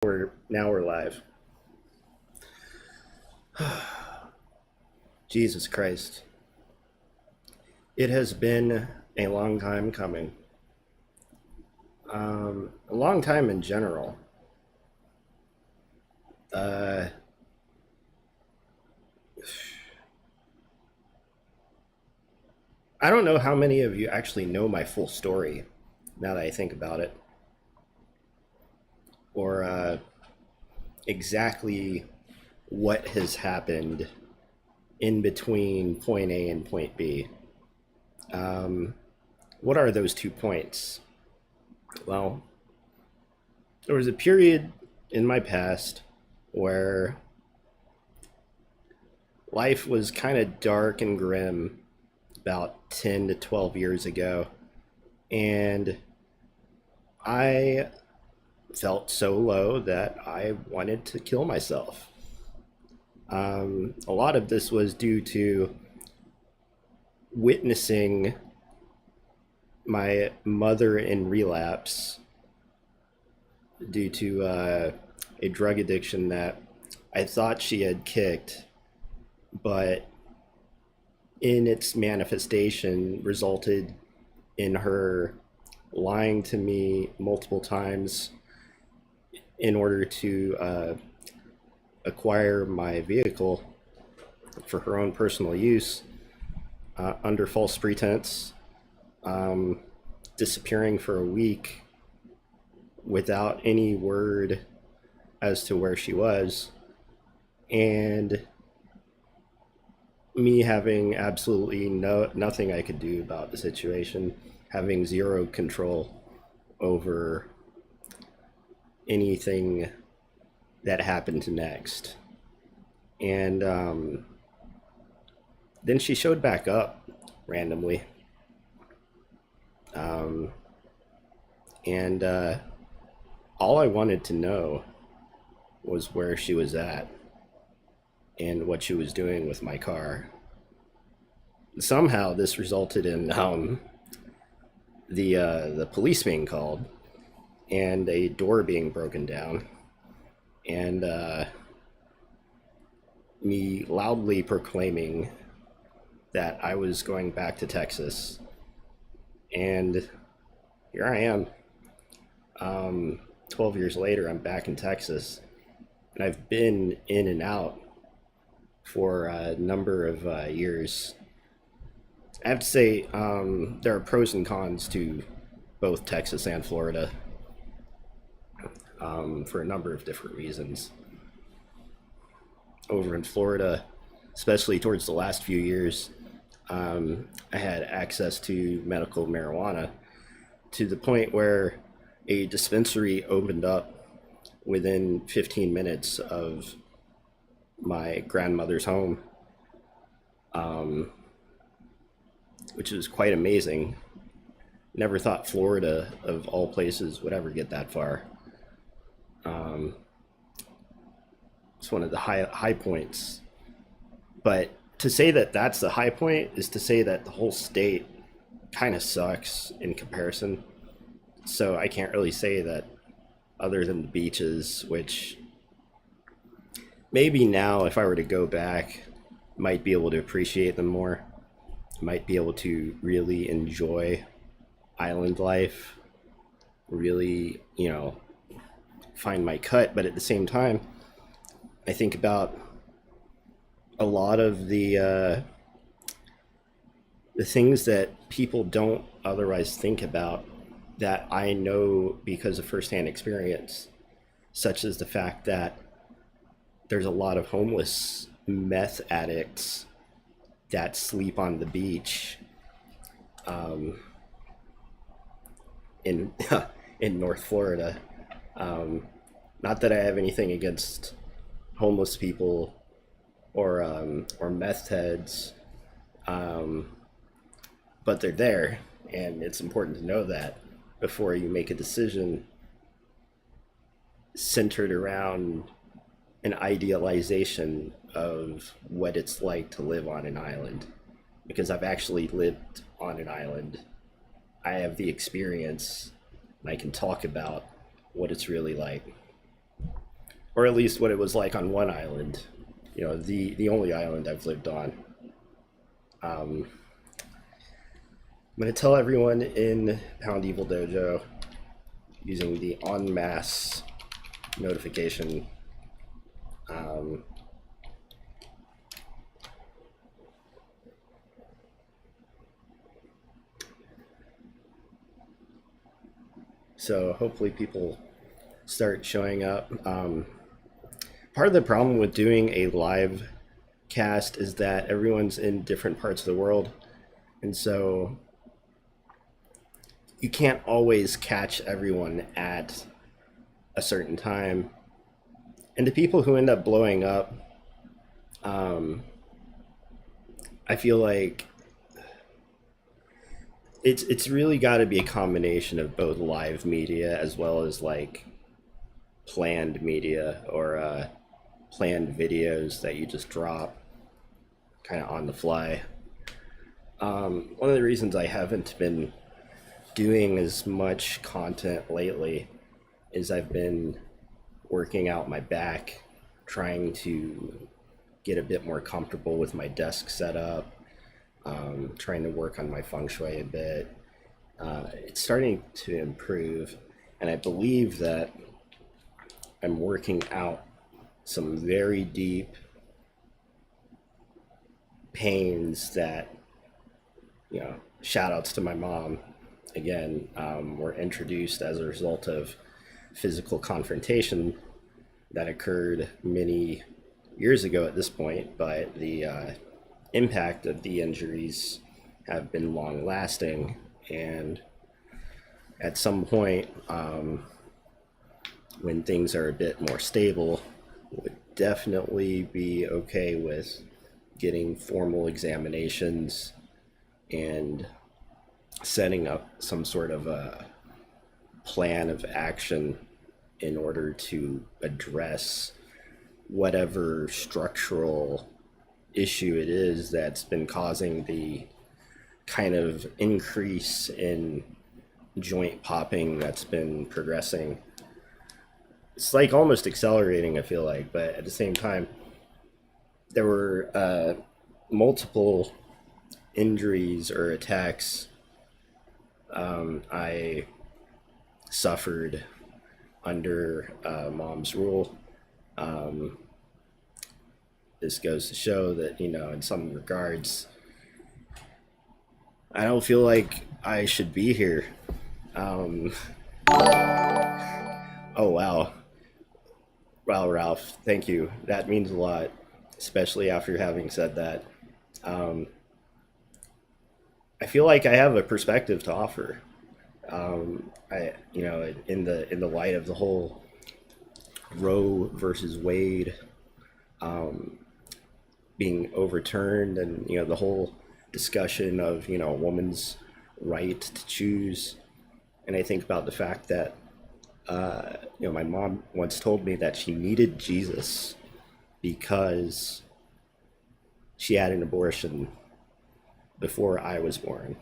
We're live. Jesus Christ. It has been a long time coming. A long time in general. Uh, I don't know how many of you actually know my full story now that I think about it, or exactly what has happened in between point A and point B. Um, what are those 2 points? Well, there was a period in my past where life was kind of dark and grim about 10 to 12 years ago. And I felt so low that I wanted to kill myself. A lot of this was due to witnessing my mother in relapse due to a drug addiction that I thought she had kicked, but in its manifestation resulted in her lying to me multiple times in order to acquire my vehicle for her own personal use under false pretense, um, disappearing for a week without any word as to where she was, and me having absolutely nothing I could do about the situation, having zero control over anything that happened next. And then she showed back up randomly. Um, and all I wanted to know was where she was at and what she was doing with my car. Somehow, this resulted in the police being called and a door being broken down, and me loudly proclaiming that I was going back to Texas. And here I am. 12 years later, I'm back in Texas, and I've been in and out for a number of years. I have to say, there are pros and cons to both Texas and Florida, for a number of different reasons. Over in Florida, especially towards the last few years, I had access to medical marijuana to the point where a dispensary opened up within 15 minutes of my grandmother's home, um, which is quite amazing. Never thought Florida, of all places, would ever get that far. Um, it's one of the high points. But to say that that's the high point is to say that the whole state kind of sucks in comparison. So I can't really say that, other than the beaches, which maybe now if I were to go back, might be able to appreciate them more. Might be able to really enjoy island life, really, find my cut. But at the same time, I think about a lot of the things that people don't otherwise think about that I know because of firsthand experience, such as the fact that there's a lot of homeless meth addicts that sleep on the beach, um, in in North Florida. Um, Not that I have anything against homeless people or meth heads, um, but they're there, and it's important to know that before you make a decision centered around an idealization of what it's like to live on an island. Because I've actually lived on an island, I have the experience, and I can talk about what it's really like. or at least what it was like on one island. You know, the only island I've lived on. Um, I'm gonna tell everyone in Pound Evil Dojo using the en masse notification. Um, so hopefully people start showing up. Part of the problem with doing a live cast is that everyone's in different parts of the world, and so you can't always catch everyone at a certain time. And the people who end up blowing up, um, I feel like it's really got to be a combination of both live media as well as like planned media or planned videos that you just drop kind of on the fly. One of the reasons I haven't been doing as much content lately is I've been working out my back, trying to get a bit more comfortable with my desk setup, trying to work on my feng shui a bit. It's starting to improve, and I believe that I'm working out some very deep pains that, you know, shout outs to my mom again, were introduced as a result of physical confrontation that occurred many years ago at this point, but the impact of the injuries have been long lasting. And at some point, when things are a bit more stable, would definitely be okay with getting formal examinations and setting up some sort of a plan of action in order to address whatever structural issue it is that's been causing the kind of increase in joint popping that's been progressing. It's like almost accelerating, I feel like, but at the same time, there were multiple injuries or attacks I suffered under mom's rule. Um, this goes to show that, you know, in some regards, I don't feel like I should be here. Um, oh, wow. Wow, Ralph, thank you. That means a lot, especially after having said that. Um, I feel like I have a perspective to offer. You know, in the light of the whole Roe versus Wade being overturned, and you know the whole discussion of, you know, a woman's right to choose, and I think about the fact that you know, my mom once told me that she needed Jesus because she had an abortion before I was born.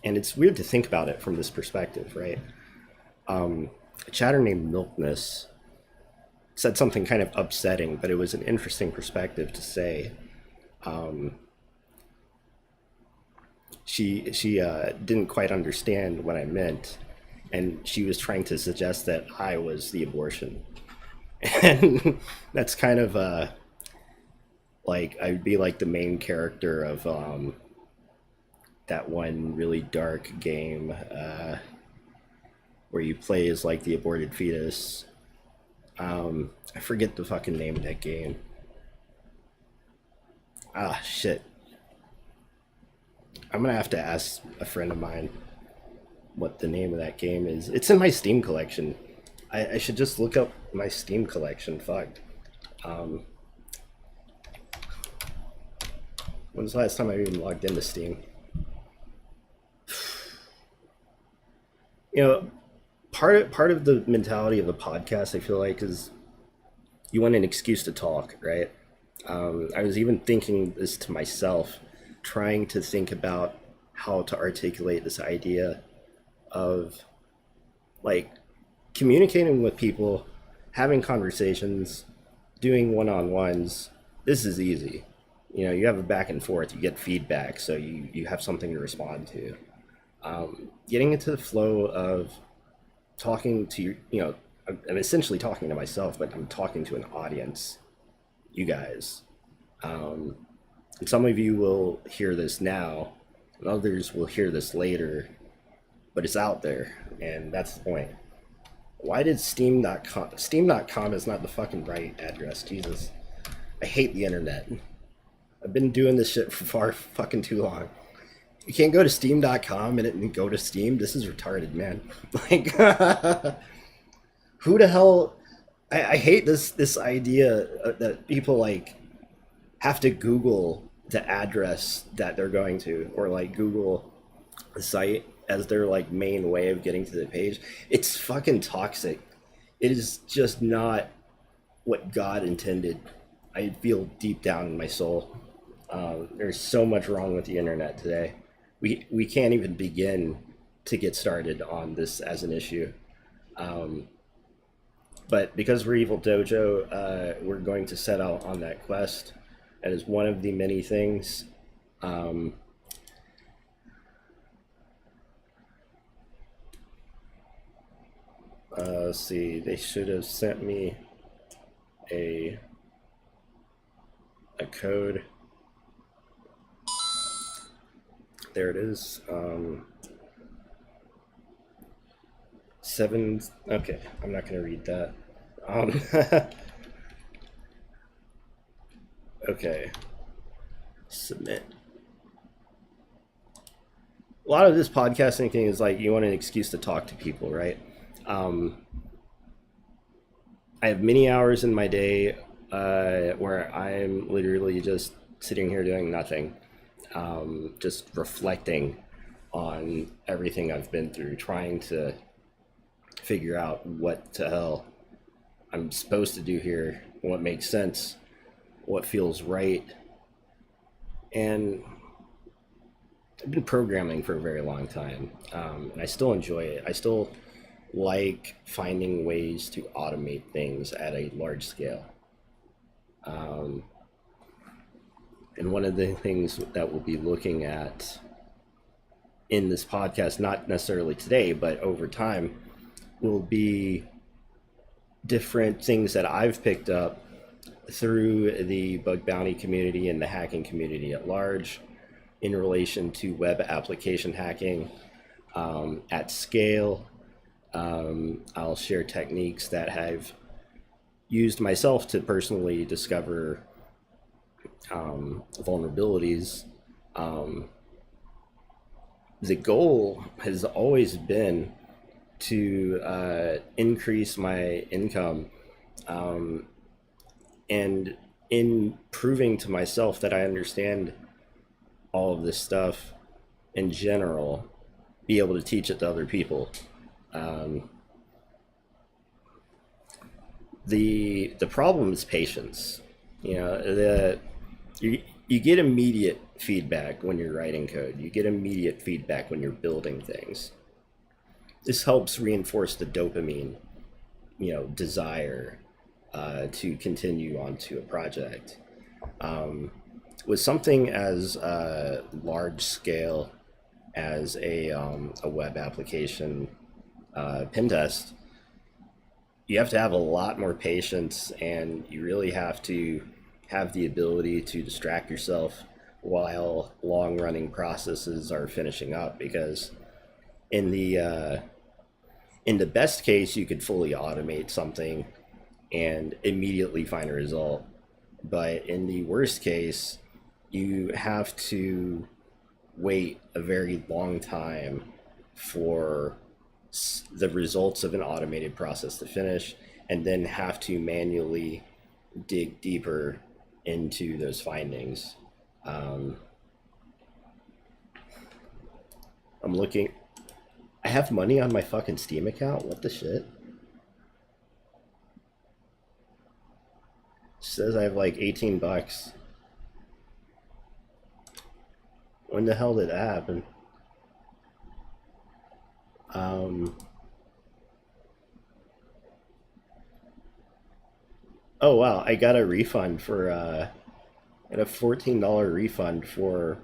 And it's weird to think about it from this perspective, right? A chatter named Milkness said something kind of upsetting, but it was an interesting perspective to say. Um, she didn't quite understand what I meant, and she was trying to suggest that I was the abortion, and that's kind of like I'd be like the main character of that one really dark game where you play as like the aborted fetus. I forget the fucking name of that game. Ah, shit. I'm gonna have to ask a friend of mine what the name of that game is. It's in my Steam collection. I should just look up my Steam collection. Fuck. Um, When's the last time I even logged into Steam? You know, part of the mentality of the podcast, I feel like, is you want an excuse to talk, right? I was even thinking this to myself, trying to think about how to articulate this idea of like communicating with people having conversations, doing one-on-ones, this is easy. You know, you have a back and forth, you get feedback, so you have something to respond to. Getting into the flow of talking to you know, I'm essentially talking to myself, but I'm talking to an audience, you guys. And some of you will hear this now, and others will hear this later, but it's out there, and that's the point. Why did Steam.com? Steam.com is not the fucking right address. Jesus. I hate the internet. I've been doing this shit for far fucking too long. You can't go to Steam.com and go to Steam. This is retarded, man. Like, who the hell? I hate this idea that people like have to Google the address that they're going to, or like Google the site as their like main way of getting to the page. It's fucking toxic. It is just not what God intended. I feel deep down in my soul. There's so much wrong with the internet today. We can't even begin to get started on this as an issue. But because we're Evildojo, we're going to set out on that quest. That is one of the many things. Let's see, they should have sent me a code. There it is. Seven. Okay, I'm not gonna read that. Okay. Submit. A lot of this podcasting thing is like you want an excuse to talk to people, right? I have many hours in my day where I'm literally just sitting here doing nothing, just reflecting on everything I've been through, trying to figure out what the hell I'm supposed to do here, what makes sense, what feels right. And I've been programming for a very long time, and I still enjoy it. I still like finding ways to automate things at a large scale. And one of the things that we'll be looking at in this podcast, not necessarily today, but over time, will be different things that I've picked up through the bug bounty community and the hacking community at large in relation to web application hacking at scale. I'll share techniques that I've used myself to personally discover vulnerabilities. The goal has always been to increase my income, and in proving to myself that I understand all of this stuff in general, be able to teach it to other people. The problem is patience. You know, you get immediate feedback when you're writing code. You get immediate feedback when you're building things. This helps reinforce the dopamine, desire to continue onto a project. With something as large scale as a web application pen test, you have to have a lot more patience, and you really have to have the ability to distract yourself while long-running processes are finishing up, because in the best case, you could fully automate something and immediately find a result. But in the worst case, you have to wait a very long time for the results of an automated process to finish, and then have to manually dig deeper into those findings. I'm looking. I have money on my fucking Steam account? What the shit? It says I have like 18 bucks. When the hell did that happen? Oh wow, I got a refund for got a $14 refund for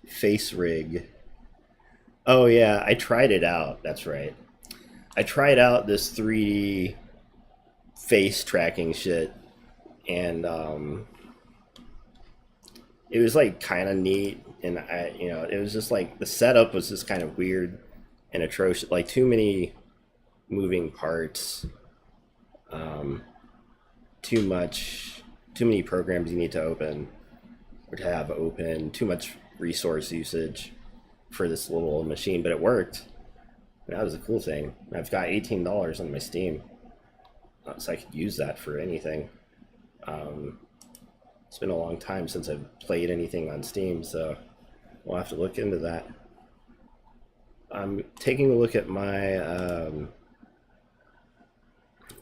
Face Rig. Oh yeah, I tried it out. That's right. I tried out this 3D face tracking shit, and it was like kind of neat. And it was just like the setup was just kind of weird and atrocious. Like too many moving parts, um, too much, too many programs you need to open or to have open, too much resource usage for this little machine. But it worked. That was a cool thing. I've got $18 on my Steam, so I could use that for anything. Um, it's been a long time since I've played anything on Steam, so we'll have to look into that. I'm taking a look at my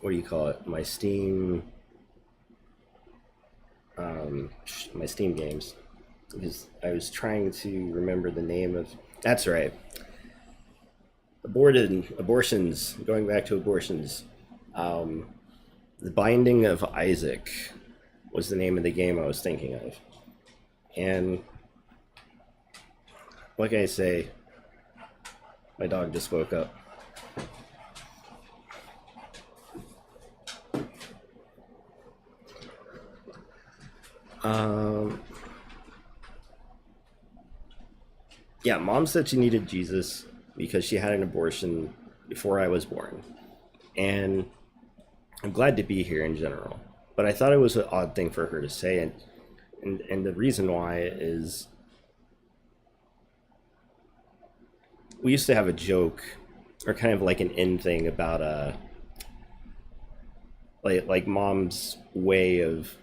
what do you call it? My Steam games, because I was trying to remember the name of. That's right, abortions. Going back to abortions, um, the Binding of Isaac was the name of the game I was thinking of, and what can I say? My dog just woke up. Um, yeah, Mom said she needed Jesus because she had an abortion before I was born, and I'm glad to be here in general. But I thought it was an odd thing for her to say, and the reason why is we used to have a joke, or kind of like an end thing about like Mom's way of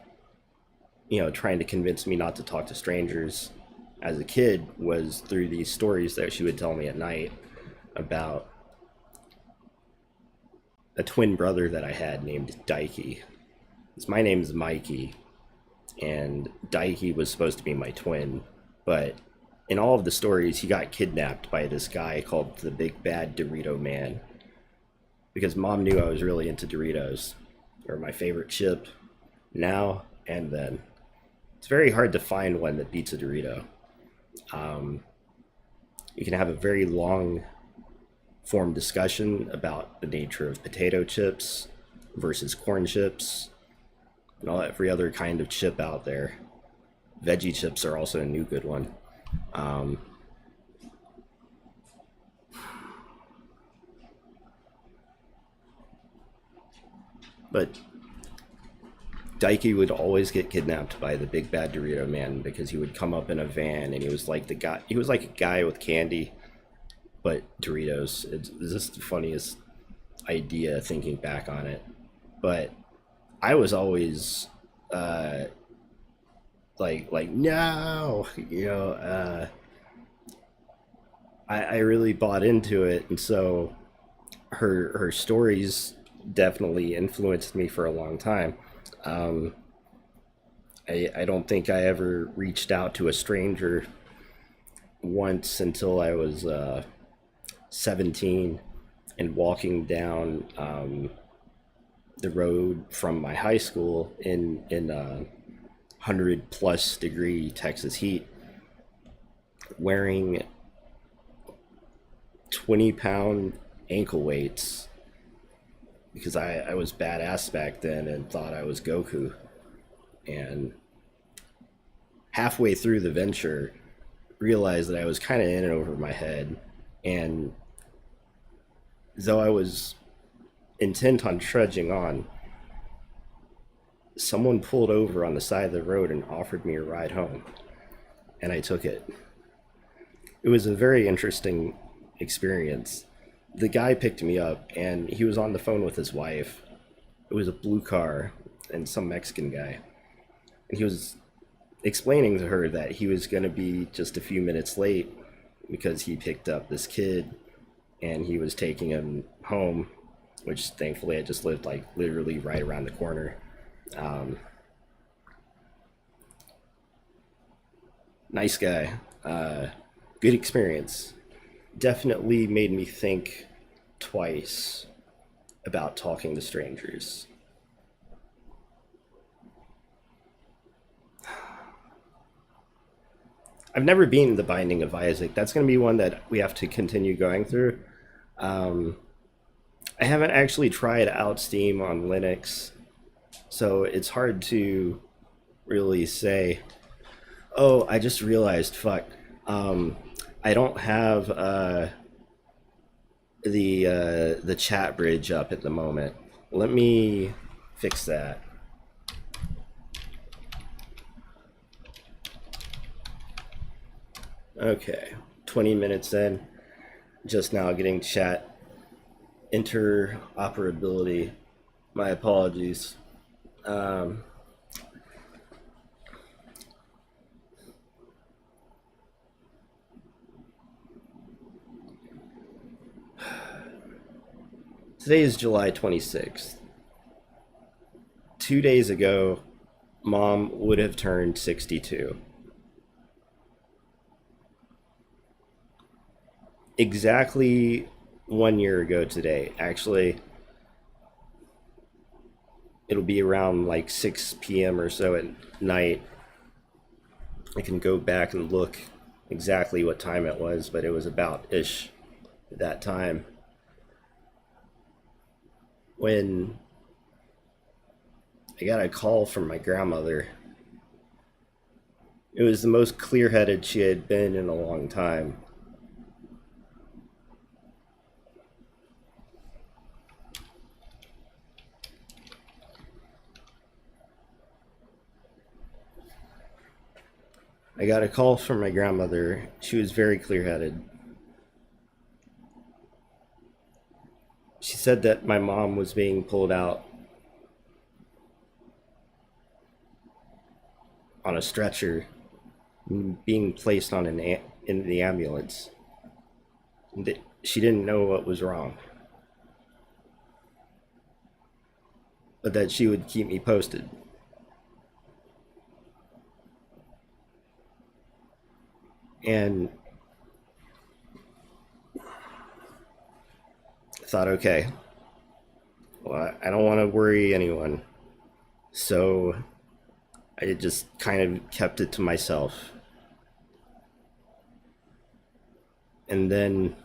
trying to convince me not to talk to strangers as a kid was through these stories that she would tell me at night about a twin brother that I had named Dikey. My name's Mikey, and Dikey was supposed to be my twin, but in all of the stories, he got kidnapped by this guy called the Big Bad Dorito Man because Mom knew I was really into Doritos. They're my favorite chip now and then. It's very hard to find one that beats a Dorito. Um, you can have a very long form discussion about the nature of potato chips versus corn chips and all every other kind of chip out there. Veggie chips are also a new good one. Um, but Dikey would always get kidnapped by the Big Bad Dorito Man because he would come up in a van and he was like the guy. He was like a guy with candy, but Doritos. It's just the funniest idea thinking back on it. But I was always uh, like no, I really bought into it, and so her stories definitely influenced me for a long time. Um, I don't think I ever reached out to a stranger once until I was 17 and walking down the road from my high school in 100+ degree Texas heat, wearing 20-pound ankle weights because I was badass back then and thought I was Goku. And halfway through the venture, realized that I was kind of in and over my head. And though I was intent on trudging on, someone pulled over on the side of the road and offered me a ride home. And I took it. It was a very interesting experience. The guy picked me up and he was on the phone with his wife. It was a blue car and some Mexican guy. And he was explaining to her that he was going to be just a few minutes late because he picked up this kid and he was taking him home, which thankfully I just lived like literally right around the corner. Um, nice guy. Good experience. Definitely made me think twice about talking to strangers. I've never been the Binding of Isaac. That's going to be one that we have to continue going through. Um, I haven't actually tried out Steam on Linux, so it's hard to really say. Oh, I just realized, fuck. Um, I don't have the chat bridge up at the moment. Let me fix that. Okay, 20 minutes in, just now getting chat interoperability. My apologies. Um, Today is July 26th. 2 days ago, mom would have turned 62. Exactly 1 year ago today. Actually, it'll be around like 6 p.m. or so at night. I can go back and look exactly what time it was, but it was about ish that time when I got a call from my grandmother. It was the most clear headed she had been in a long time. I got a call from my grandmother. She was very clear headed. She said that my mom was being pulled out on a stretcher, being placed on in the ambulance. She didn't know what was wrong, but that she would keep me posted. And I thought, okay, well, I don't want to worry anyone. So I just kind of kept it to myself. And then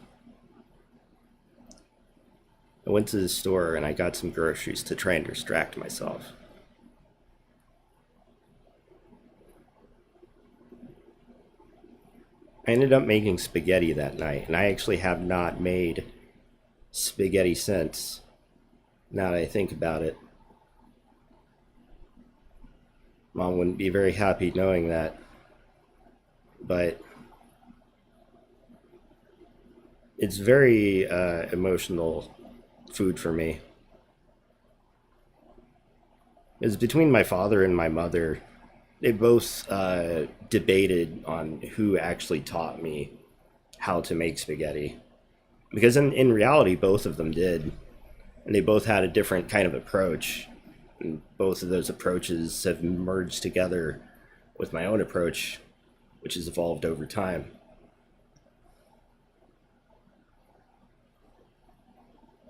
I went to the store and I got some groceries to try and distract myself. I ended up making spaghetti that night, and I actually have not made spaghetti since. Now that I think about it, mom wouldn't be very happy knowing that, but it's very emotional food for me. It's between my father and my mother. They both debated on who actually taught me how to make spaghetti. Because in reality, both of them did. And they both had a different kind of approach. And both of those approaches have merged together with my own approach, which has evolved over time.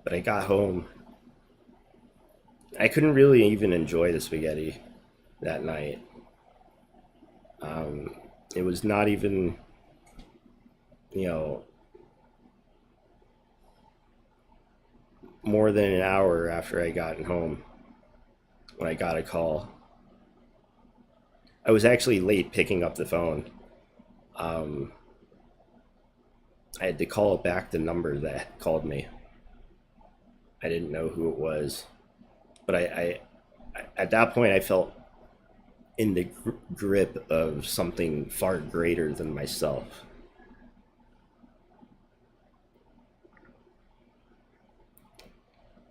But I got home. I couldn't really even enjoy the spaghetti that night. Um, it was not even, you know, more than an hour after I got home when I got a call. I was actually late picking up the phone. Um, I had to call back the number that called me. I didn't know who it was, but I at that point I felt in the grip of something far greater than myself.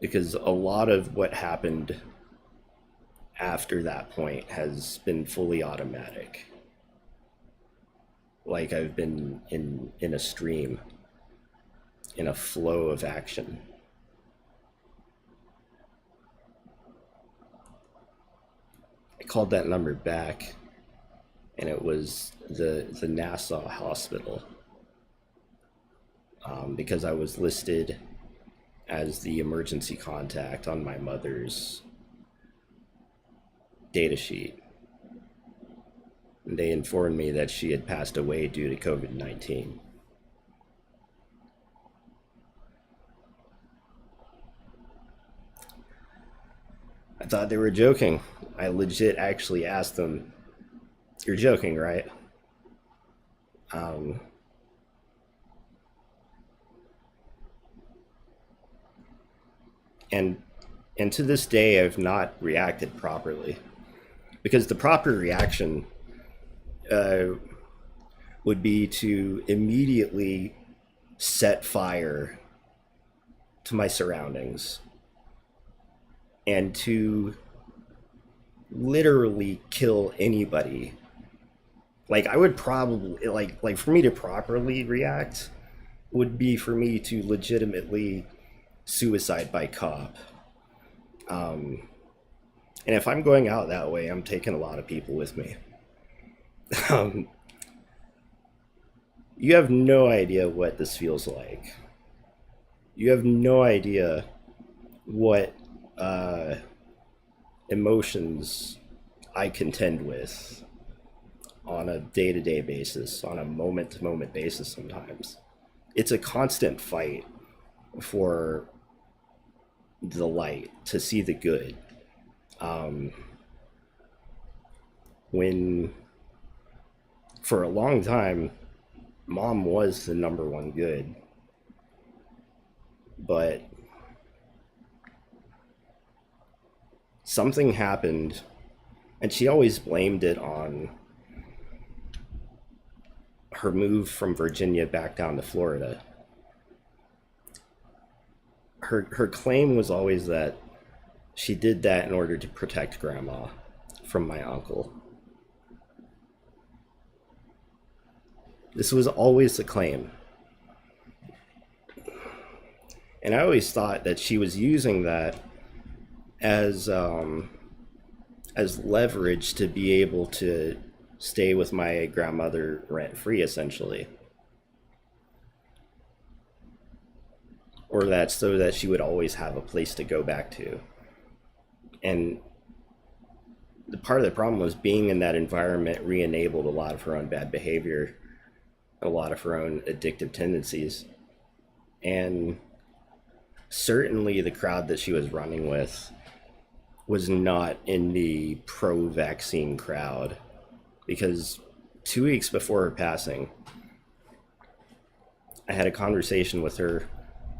Because a lot of what happened after that point has been fully automatic. Like I've been in a stream, in a flow of action. I called that number back, and it was the Nassau hospital, because I was listed as the emergency contact on my mother's data sheet. they informed me that she had passed away due to COVID-19. I thought they were joking. I legit actually asked them, "You're joking, right?" Um, and and to this day, I've not reacted properly, because the proper reaction uh, would be to immediately set fire to my surroundings and to literally kill anybody. Like, I would probably, like for me to properly react would be for me to legitimately suicide by cop. Um, and if I'm going out that way, I'm taking a lot of people with me. Um, you have no idea what this feels like. You have no idea what uh, emotions I contend with on a day to day basis, on a moment to moment basis sometimes. It's a constant fight for the light, to see the good. Um, when, for a long time, mom was the number one good, but something happened, and she always blamed it on her move from Virginia back down to Florida. Her claim was always that she did that in order to protect grandma from my uncle. This was always the claim. And I always thought that she was using that as leverage to be able to stay with my grandmother rent free, essentially, or that so that she would always have a place to go back to. And the part of the problem was being in that environment re-enabled a lot of her own bad behavior, a lot of her own addictive tendencies, and certainly the crowd that she was running with was not in the pro-vaccine crowd, because 2 weeks before her passing, I had a conversation with her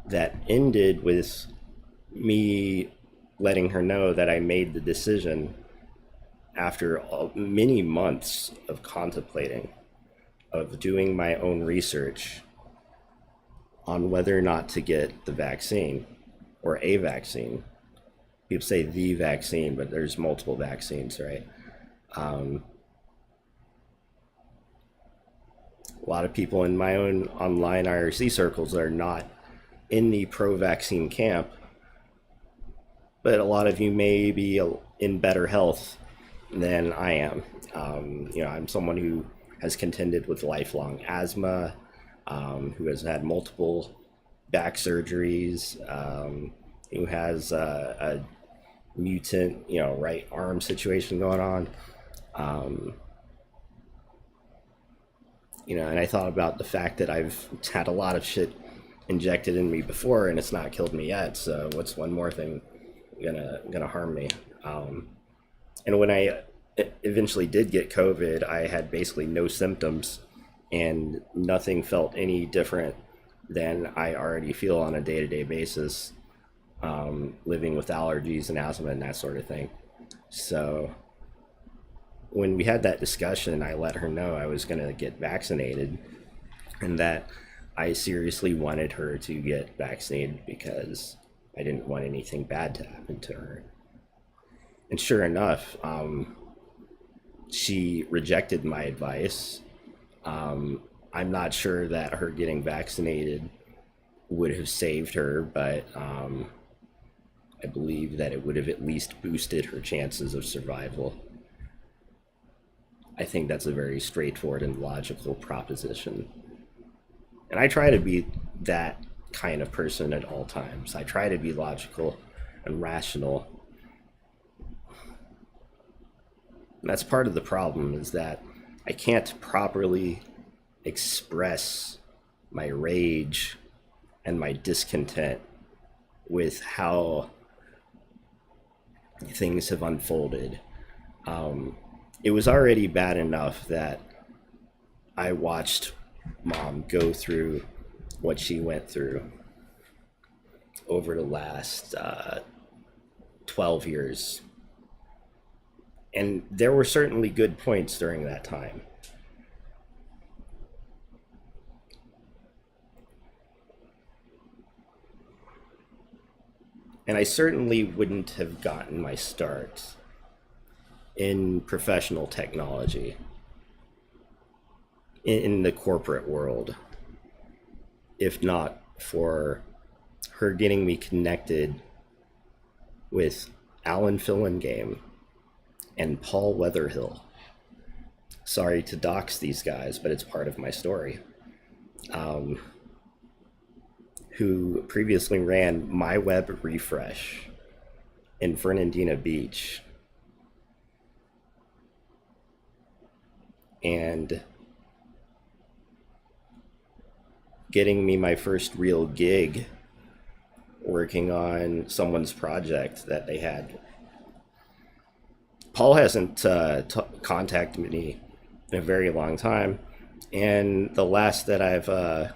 that ended with me letting her know that I made the decision after many months of contemplating, of doing my own research on whether or not to get the vaccine, or a vaccine. People say the vaccine, but there's multiple vaccines, right? Um, a lot of people in my own online IRC circles are not in the pro-vaccine camp, but a lot of you may be in better health than I am. I'm someone who has contended with lifelong asthma, who has had multiple back surgeries, who has a mutant, right arm situation going on. And I thought about the fact that I've had a lot of shit injected in me before, and it's not killed me yet. So what's one more thing gonna harm me? And when I eventually did get COVID, I had basically no symptoms, and nothing felt any different than I already feel on a day-to-day basis, living with allergies and asthma and that sort of thing. So when we had that discussion, I let her know I was going to get vaccinated, and that I seriously wanted her to get vaccinated because I didn't want anything bad to happen to her. And sure enough, she rejected my advice. I'm not sure that her getting vaccinated would have saved her, but I believe that it would have at least boosted her chances of survival. I think that's a very straightforward and logical proposition. And I try to be that kind of person at all times. I try to be logical and rational. And that's part of the problem, is that I can't properly express my rage and my discontent with how things have unfolded. It was already bad enough that I watched mom go through what she went through over the last 12 years. And there were certainly good points during that time. And I certainly wouldn't have gotten my start in professional technology in the corporate world if not for her getting me connected with Alan Fillingame and Paul Weatherhill. Sorry to dox these guys, but it's part of my story. Um, who previously ran My Web Refresh in Fernandina Beach. And getting me my first real gig working on someone's project that they had. Paul hasn't contacted me in a very long time, and the last that I've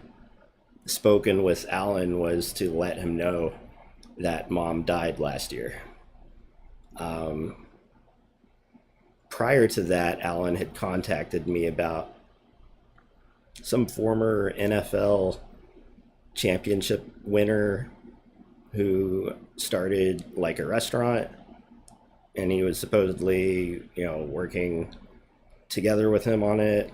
spoken with Alan was to let him know that mom died last year. Prior to that, Alan had contacted me about some former NFL championship winner who started like a restaurant, and he was supposedly, working together with him on it.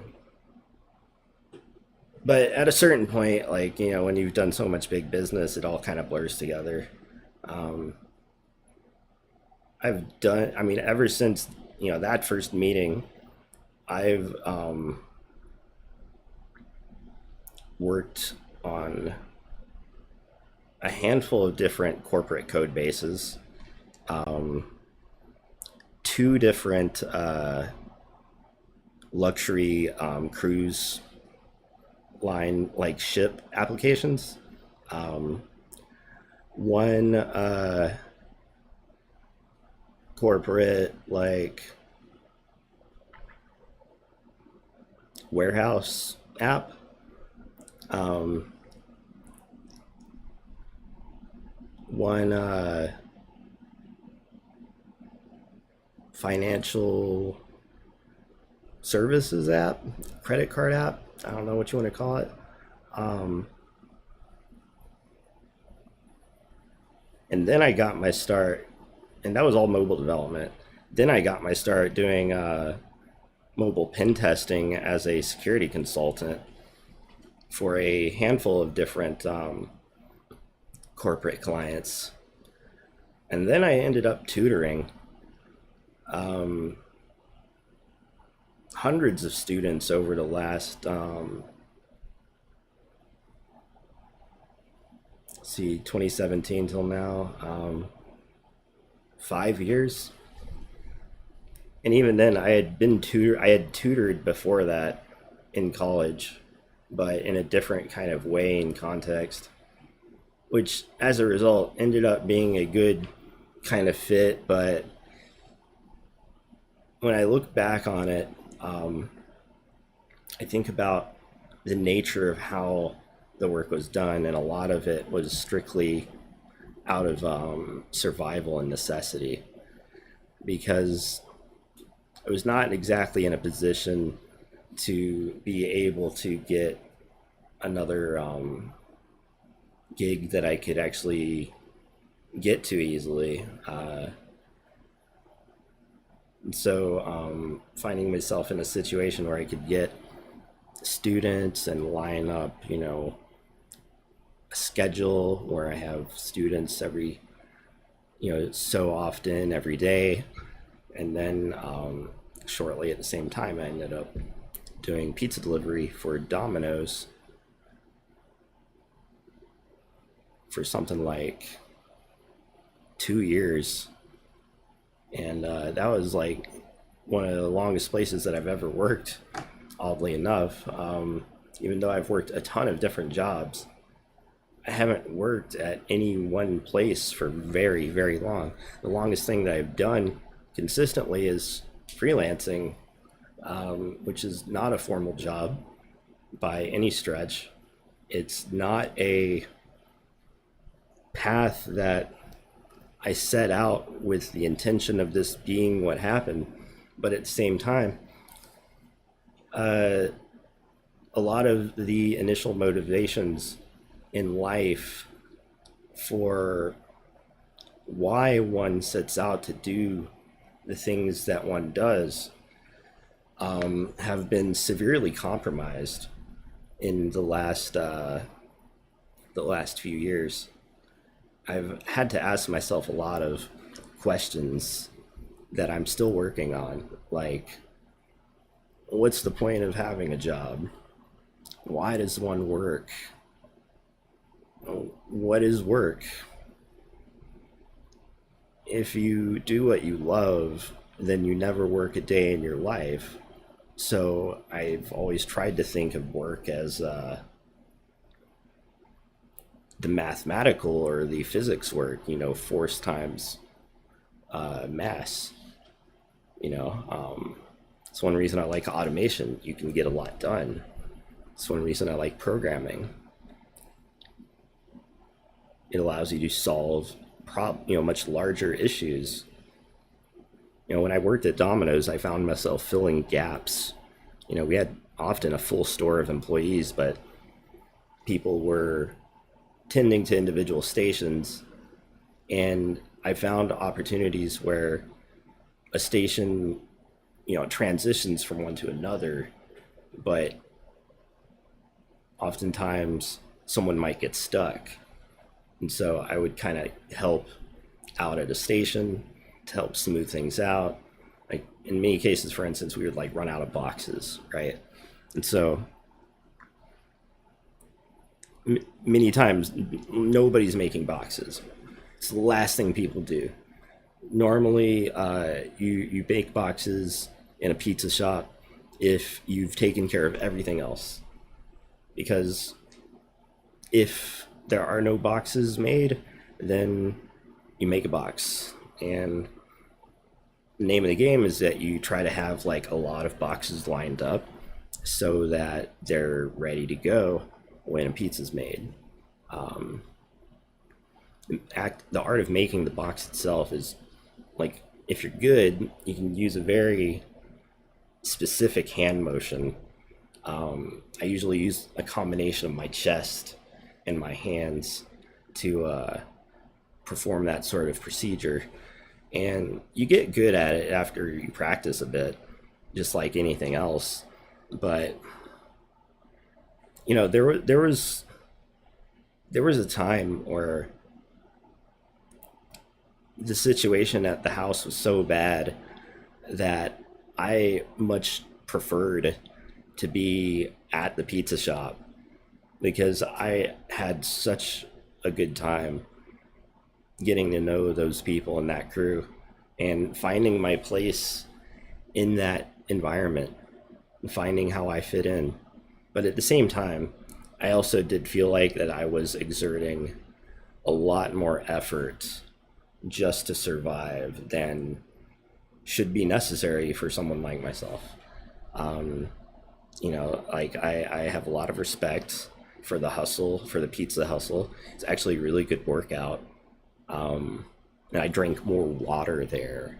But at a certain point, like, when you've done so much big business, it all kind of blurs together. Um, ever since, that first meeting, I've worked on a handful of different corporate code bases, um, two different luxury cruise line like ship applications, um, one corporate like warehouse app, um, one financial services app, credit card app. I don't know what you want to call it. Um, and then I got my start, and that was all mobile development. Then I got my start doing mobile pen testing as a security consultant for a handful of different corporate clients. And then I ended up tutoring um, hundreds of students over the last, 2017 till now, 5 years. And even then, I had tutored before that in college, but in a different kind of way and context, which as a result ended up being a good kind of fit. But when I look back on it, um, I think about the nature of how the work was done, and a lot of it was strictly out of survival and necessity, because I was not exactly in a position to be able to get another gig that I could actually get to easily. So finding myself in a situation where I could get students and line up, a schedule where I have students every, so often every day. And then shortly at the same time, I ended up doing pizza delivery for Domino's for something like 2 years. And that was like one of the longest places that I've ever worked, oddly enough. Even though I've worked a ton of different jobs, I haven't worked at any one place for very, very long. The longest thing that I've done consistently is freelancing, which is not a formal job by any stretch. It's not a path that I set out with the intention of this being what happened. But at the same time, uh, a lot of the initial motivations in life for why one sets out to do the things that one does have been severely compromised in the last few years. I've had to ask myself a lot of questions that I'm still working on, like, what's the point of having a job? Why does one work? What is work? If you do what you love, then you never work a day in your life. So I've always tried to think of work as the mathematical or the physics work, force times mass. It's one reason I like automation. You can get a lot done. It's one reason I like programming. It allows you to solve much larger issues. When I worked at Domino's, I found myself filling gaps. We had often a full store of employees, but people were tending to individual stations, and I found opportunities where a station, transitions from one to another, but oftentimes someone might get stuck. And so I would kind of help out at a station to help smooth things out. Like in many cases, for instance, we would like run out of boxes, right? And so many times nobody's making boxes. It's the last thing people do. Normally, you bake boxes in a pizza shop if you've taken care of everything else. Because if there are no boxes made, then you make a box. And the name of the game is that you try to have like a lot of boxes lined up so that they're ready to go when a pizza's made. The art of making the box itself is like, if you're good, you can use a very specific hand motion. I usually use a combination of my chest and my hands to perform that sort of procedure. And you get good at it after you practice a bit, just like anything else. But there was a time where the situation at the house was so bad that I much preferred to be at the pizza shop, because I had such a good time getting to know those people and that crew and finding my place in that environment and finding how I fit in. But at the same time, I also did feel like that I was exerting a lot more effort just to survive than should be necessary for someone like myself. Like I have a lot of respect for the hustle, for the pizza hustle. It's actually a really good workout. And I drank more water there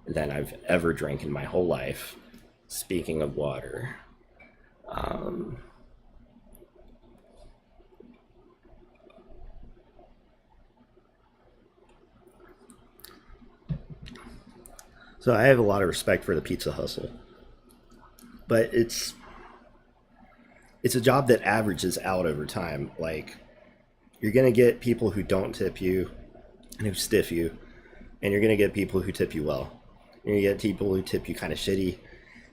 than I've ever drank in my whole life. Speaking of water, so I have a lot of respect for the pizza hustle, but it's a job that averages out over time. Like, you're gonna get people who don't tip you and who stiff you, and you're gonna get people who tip you well. You're gonna get people who tip you kind of shitty,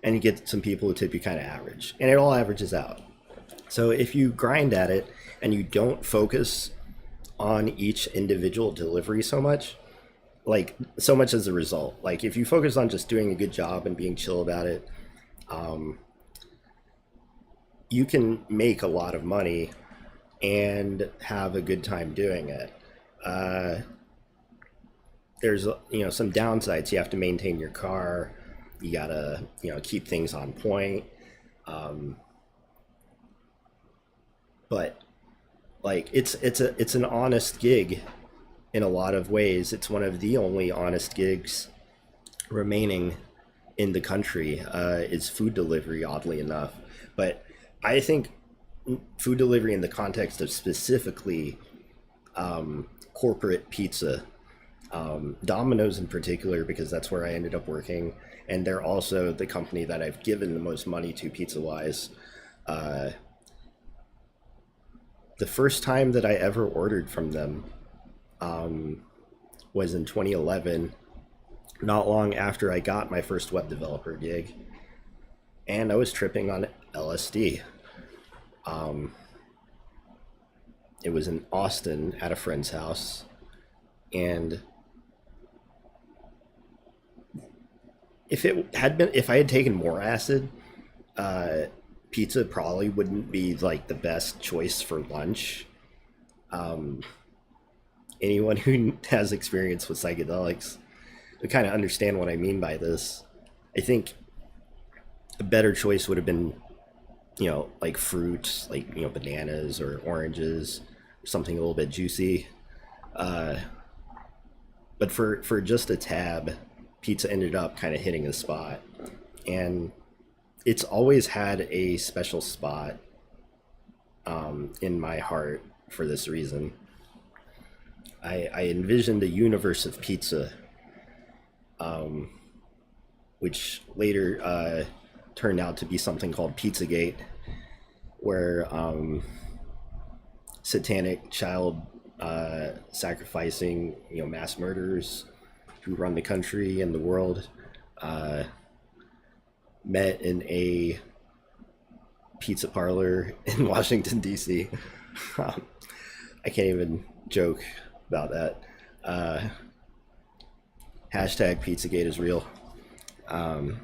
and you get some people who tip you kind of average, and it all averages out. So if you grind at it and you don't focus on each individual delivery so much, like so much as a result. Like if you focus on just doing a good job and being chill about it, um, you can make a lot of money and have a good time doing it. Uh, there's some downsides. You have to maintain your car. You gotta keep things on point. Um, but like it's an honest gig in a lot of ways. It's one of the only honest gigs remaining in the country. Is food delivery, oddly enough. But I think food delivery in the context of specifically corporate pizza, Domino's in particular, because that's where I ended up working, and they're also the company that I've given the most money to pizza wise. Uh, the first time that I ever ordered from them was in 2011, not long after I got my first web developer gig, and I was tripping on LSD. Um, it was in Austin at a friend's house, and if I had taken more acid, uh, pizza probably wouldn't be like the best choice for lunch. Um, anyone who has experience with psychedelics would kind of understand what I mean by this. I think a better choice would have been, like fruits, like bananas or oranges, something a little bit juicy. Uh, but for just a tab, pizza ended up kind of hitting the spot, and it's always had a special spot in my heart for this reason. I envisioned a universe of pizza, um, which later turned out to be something called Pizzagate, where satanic child sacrificing, mass murderers who run the country and the world uh, met in a pizza parlor in Washington D.C. I can't even joke about that. Uh, hashtag Pizzagate is real. Um,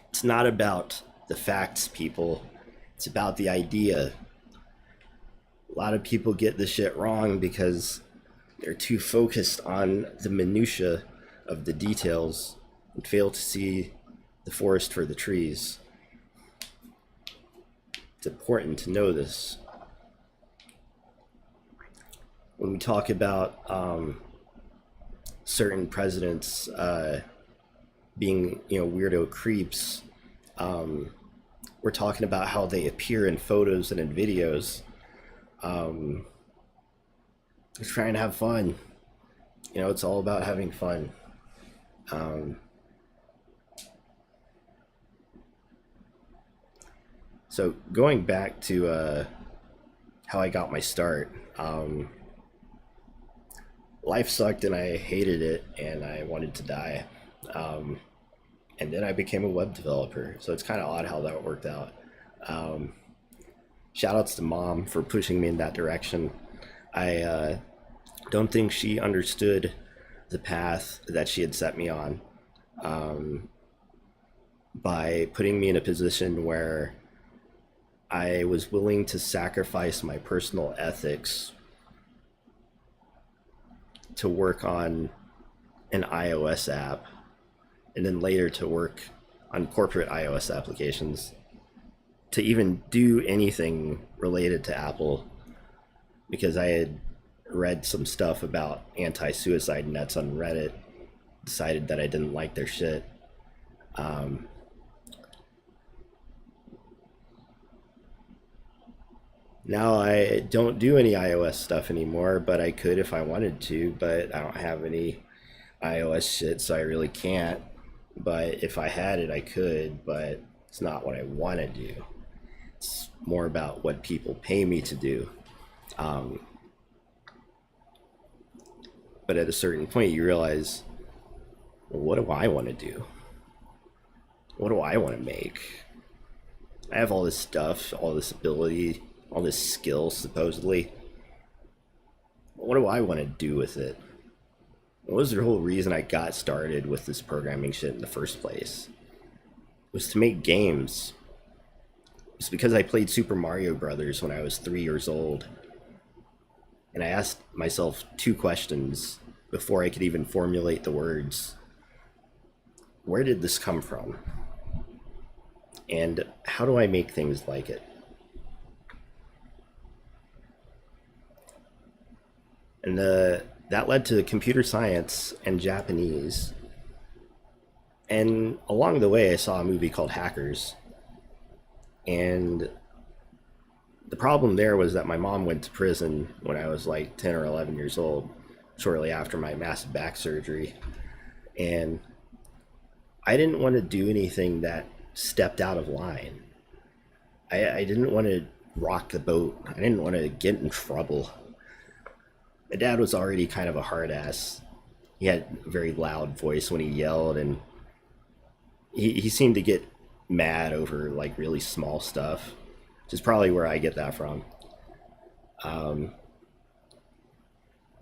it's not about the facts, people. It's about the idea. A lot of people get this shit wrong because they're too focused on the minutia of the details and fail to see the forest for the trees. It's important to know this. When we talk about certain presidents being, weirdo creeps, we're talking about how they appear in photos and in videos. They're trying to have fun. It's all about having fun. Um, so going back to how I got my start, life sucked and I hated it and I wanted to die. Um, and then I became a web developer. So it's kind of odd how that worked out. Um, Shout outs to mom for pushing me in that direction. I don't think she understood the path that she had set me on, um, by putting me in a position where I was willing to sacrifice my personal ethics to work on an iOS app, and then later to work on corporate iOS applications, to even do anything related to Apple, because I had read some stuff about anti-suicide nets on Reddit, decided that I didn't like their shit. Um, Now I don't do any iOS stuff anymore, but I could if I wanted to, but I don't have any iOS shit, so I really can't. But if I had it, I could, but it's not what I want to do. It's more about what people pay me to do. Um, but at a certain point, you realize, well, what do I want to do? What do I want to make? I have all this stuff, all this ability, all this skill, supposedly. What do I want to do with it? What was the whole reason I got started with this programming shit in the first place? Was to make games. It's because I played Super Mario Brothers when I was 3 years old, and I asked myself two questions before I could even formulate the words. Where did this come from? And how do I make things like it? And that led to computer science and Japanese. And along the way, I saw a movie called Hackers. And the problem there was that my mom went to prison when I was like 10 or 11 years old, shortly after my massive back surgery. And I didn't want to do anything that stepped out of line. I didn't want to rock the boat. I didn't want to get in trouble. My dad was already kind of a hard ass. He had a very loud voice when he yelled, and he seemed to get mad over like really small stuff, which is probably where I get that from. Um,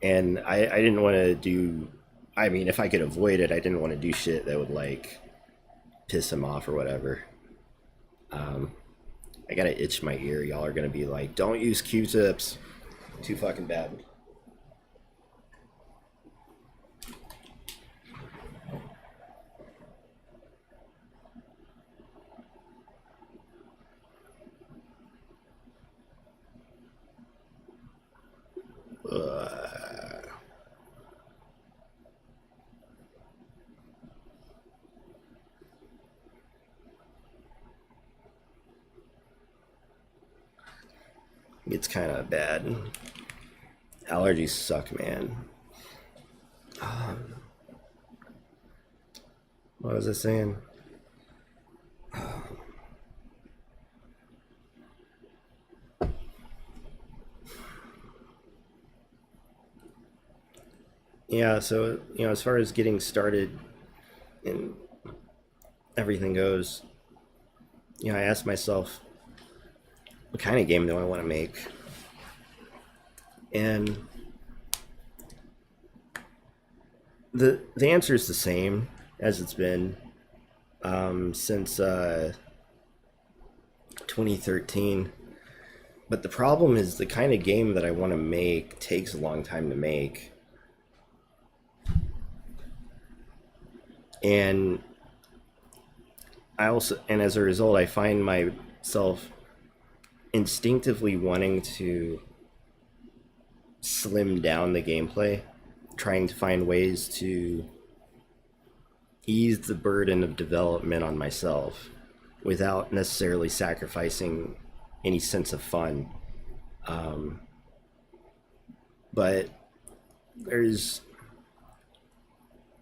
and I didn't want to do, I mean, if I could avoid it, I didn't want to do shit that would like piss him off or whatever. Um, I gotta itch my ear. Y'all are gonna be like, don't use Q-tips. Too fucking bad. Ugh. It's kind of bad. Allergies suck, man. What was I saying? Yeah, so, as far as getting started and everything goes, I asked myself, what kind of game do I want to make? And the answer is the same as it's been since 2013. But the problem is the kind of game that I want to make takes a long time to make. And and as a result, I find myself instinctively wanting to slim down the gameplay, trying to find ways to ease the burden of development on myself without necessarily sacrificing any sense of fun. Um, but there's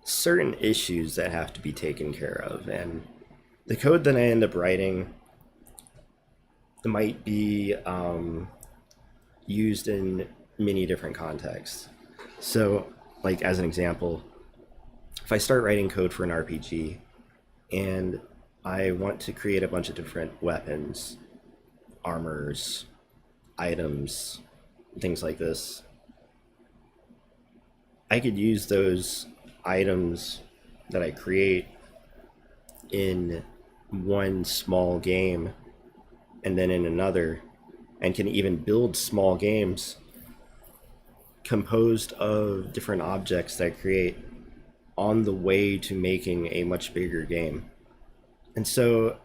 certain issues that have to be taken care of, and the code that I end up writing might be used in many different contexts. So, like as an example, if I start writing code for an RPG and I want to create a bunch of different weapons, armors, items, things like this, I could use those items that I create in one small game and then in another, and can even build small games composed of different objects that I create on the way to making a much bigger game. And so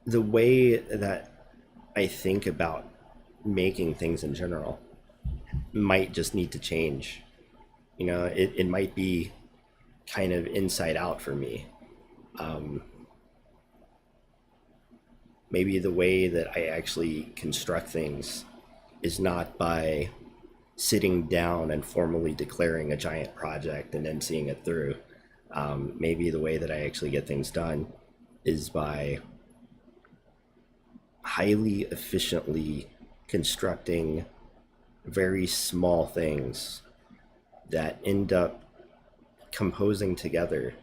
the way that I think about making things in general might just need to change. It might be kind of inside out for me. Um, Maybe the way that I actually construct things is not by sitting down and formally declaring a giant project and then seeing it through. Maybe the way that I actually get things done is by highly efficiently constructing very small things that end up composing together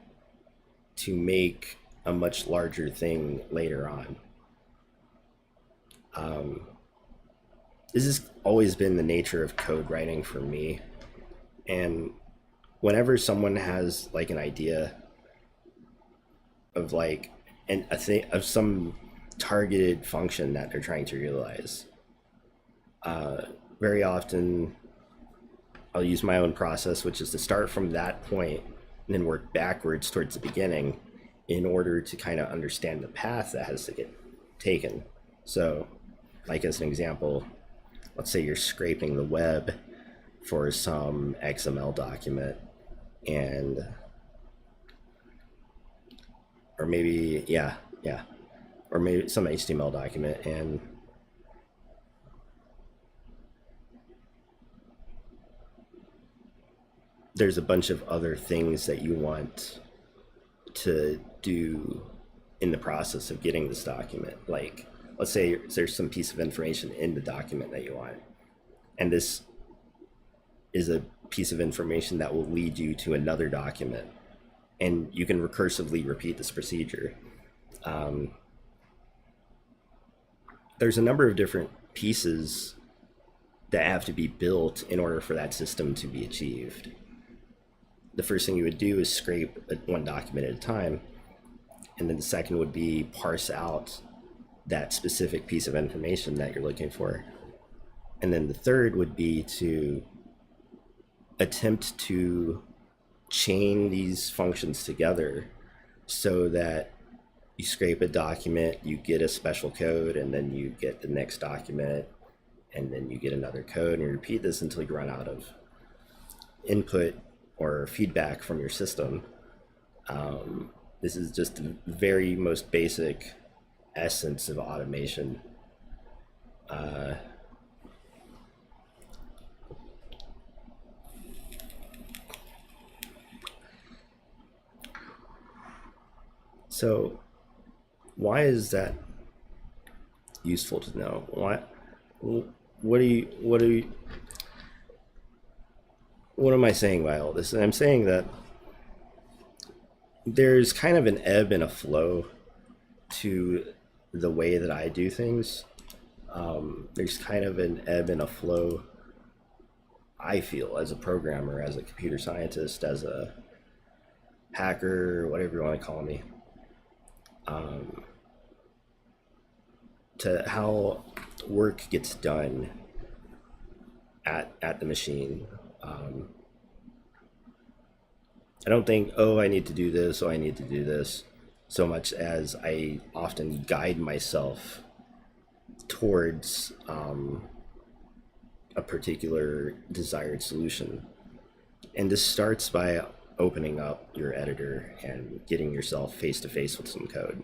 to make a much larger thing later on. This has always been the nature of code writing for me. And whenever someone has like an idea of like and a thing of some targeted function that they're trying to realize, very often I'll use my own process, which is to start from that point and then work backwards towards the beginning in order to kind of understand the path that has to get taken. So, like as an example, let's say you're scraping the web for some XML document, and or maybe or maybe some HTML document, and there's a bunch of other things that you want to do in the process of getting this document. Like, let's say there's some piece of information in the document that you want, and this is a piece of information that will lead you to another document, and you can recursively repeat this procedure. Um, there's a number of different pieces that have to be built in order for that system to be achieved. The first thing you would do is scrape one document at a time, and then the second would be parse out that specific piece of information that you're looking for. And then the third would be to attempt to chain these functions together so that you scrape a document, you get a special code, and then you get the next document, and then you get another code, and you repeat this until you run out of input or feedback from your system. This is just the very most basic essence of automation. Uh, so why is that useful to know? What am I saying by all this? And I'm saying that there's kind of an ebb and a flow to the way that I do things. There's kind of an ebb and a flow, I feel, as a programmer, as a computer scientist, as a hacker, whatever you want to call me, um, to how work gets done at the machine. I don't think, oh, I need to do this, oh, I need to do this, so much as I often guide myself towards a particular desired solution. And this starts by opening up your editor and getting yourself face to face with some code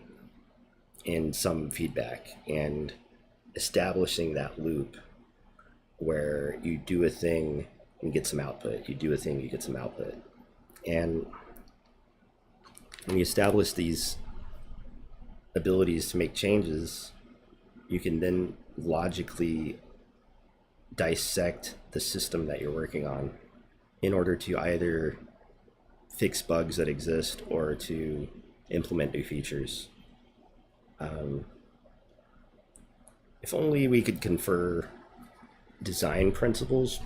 and some feedback, and establishing that loop where you do a thing and get some output, you do a thing, you get some output. And when you establish these abilities to make changes, you can then logically dissect the system that you're working on in order to either fix bugs that exist or to implement new features. If only we could confer design principles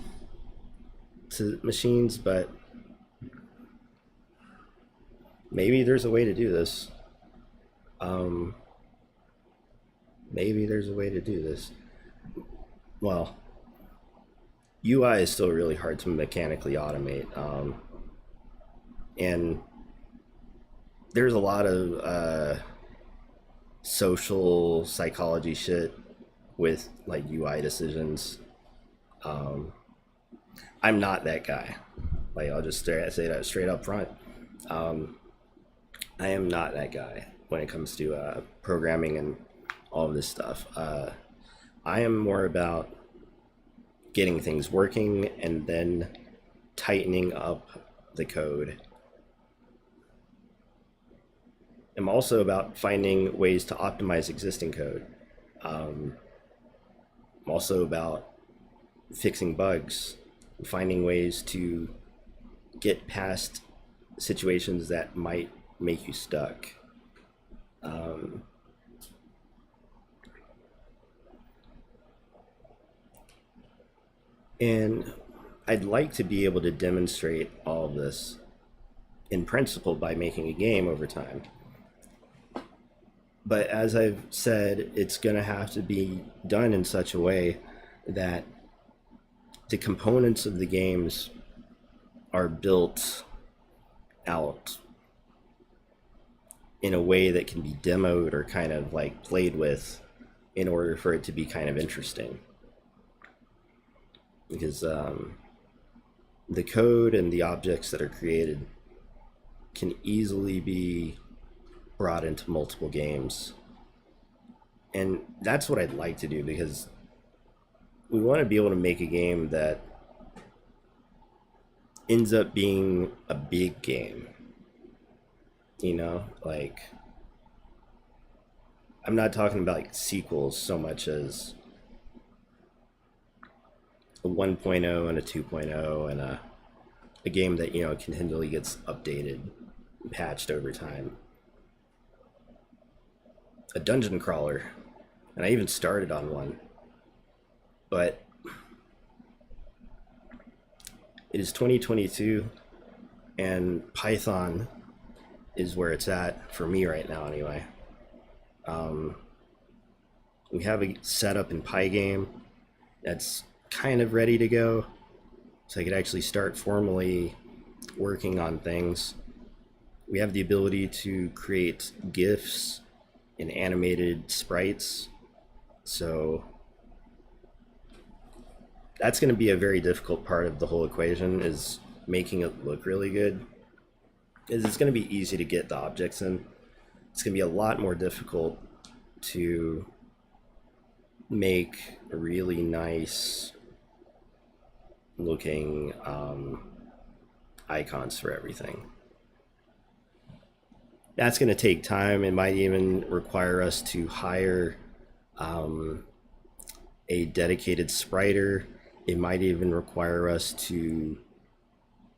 to machines, but maybe there's a way to do this. Maybe there's a way to do this. Well, UI is still really hard to mechanically automate, and there's a lot of social psychology shit with like UI decisions. I'm not that guy. Like, I'll just say that straight up front. I am not that guy when it comes to programming and all of this stuff. I am more about getting things working and then tightening up the code. I'm also about finding ways to optimize existing code. I'm also about fixing bugs, finding ways to get past situations that might make you stuck. And I'd like to be able to demonstrate all of this in principle by making a game over time. But as I've said, it's going to have to be done in such a way that the components of the games are built out in a way that can be demoed or kind of like played with in order for it to be kind of interesting. Because the code and the objects that are created can easily be brought into multiple games. And that's what I'd like to do, because we want to be able to make a game that ends up being a big game. You know, like, I'm not talking about like sequels so much as a 1.0 and a 2.0 and a game that, you know, continually gets updated, patched over time. A dungeon crawler, and I even started on one, but it is 2022 and Python is where it's at for me right now anyway. We have a setup in Pygame that's kind of ready to go, so I could actually start formally working on things. We have the ability to create GIFs and animated sprites, so that's going to be a very difficult part of the whole equation, is making it look really good. Is it's going to be easy to get the objects in. It's going to be a lot more difficult to make really nice looking icons for everything. That's going to take time. It might even require us to hire a dedicated spriter. It might even require us to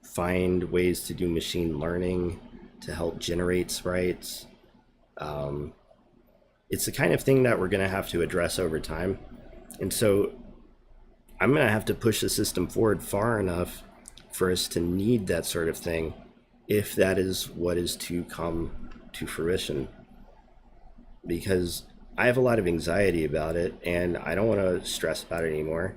find ways to do machine learning to help generate sprites. It's the kind of thing that we're going to have to address over time. And so I'm going to have to push the system forward far enough for us to need that sort of thing, if that is what is to come to fruition. Because I have a lot of anxiety about it, and I don't want to stress about it anymore.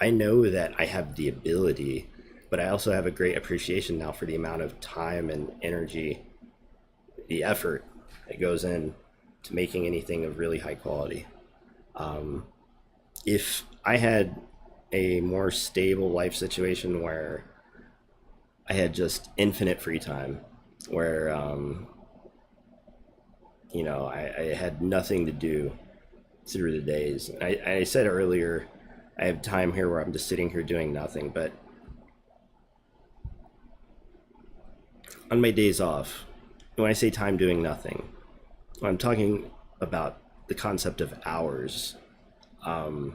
I know that I have the ability, but I also have a great appreciation now for the amount of time and energy, the effort that goes in to making anything of really high quality. If I had a more stable life situation where I had just infinite free time, where you know, I had nothing to do through the days. I said earlier, I have time here where I'm just sitting here doing nothing, but on my days off, when I say time doing nothing, I'm talking about the concept of hours. To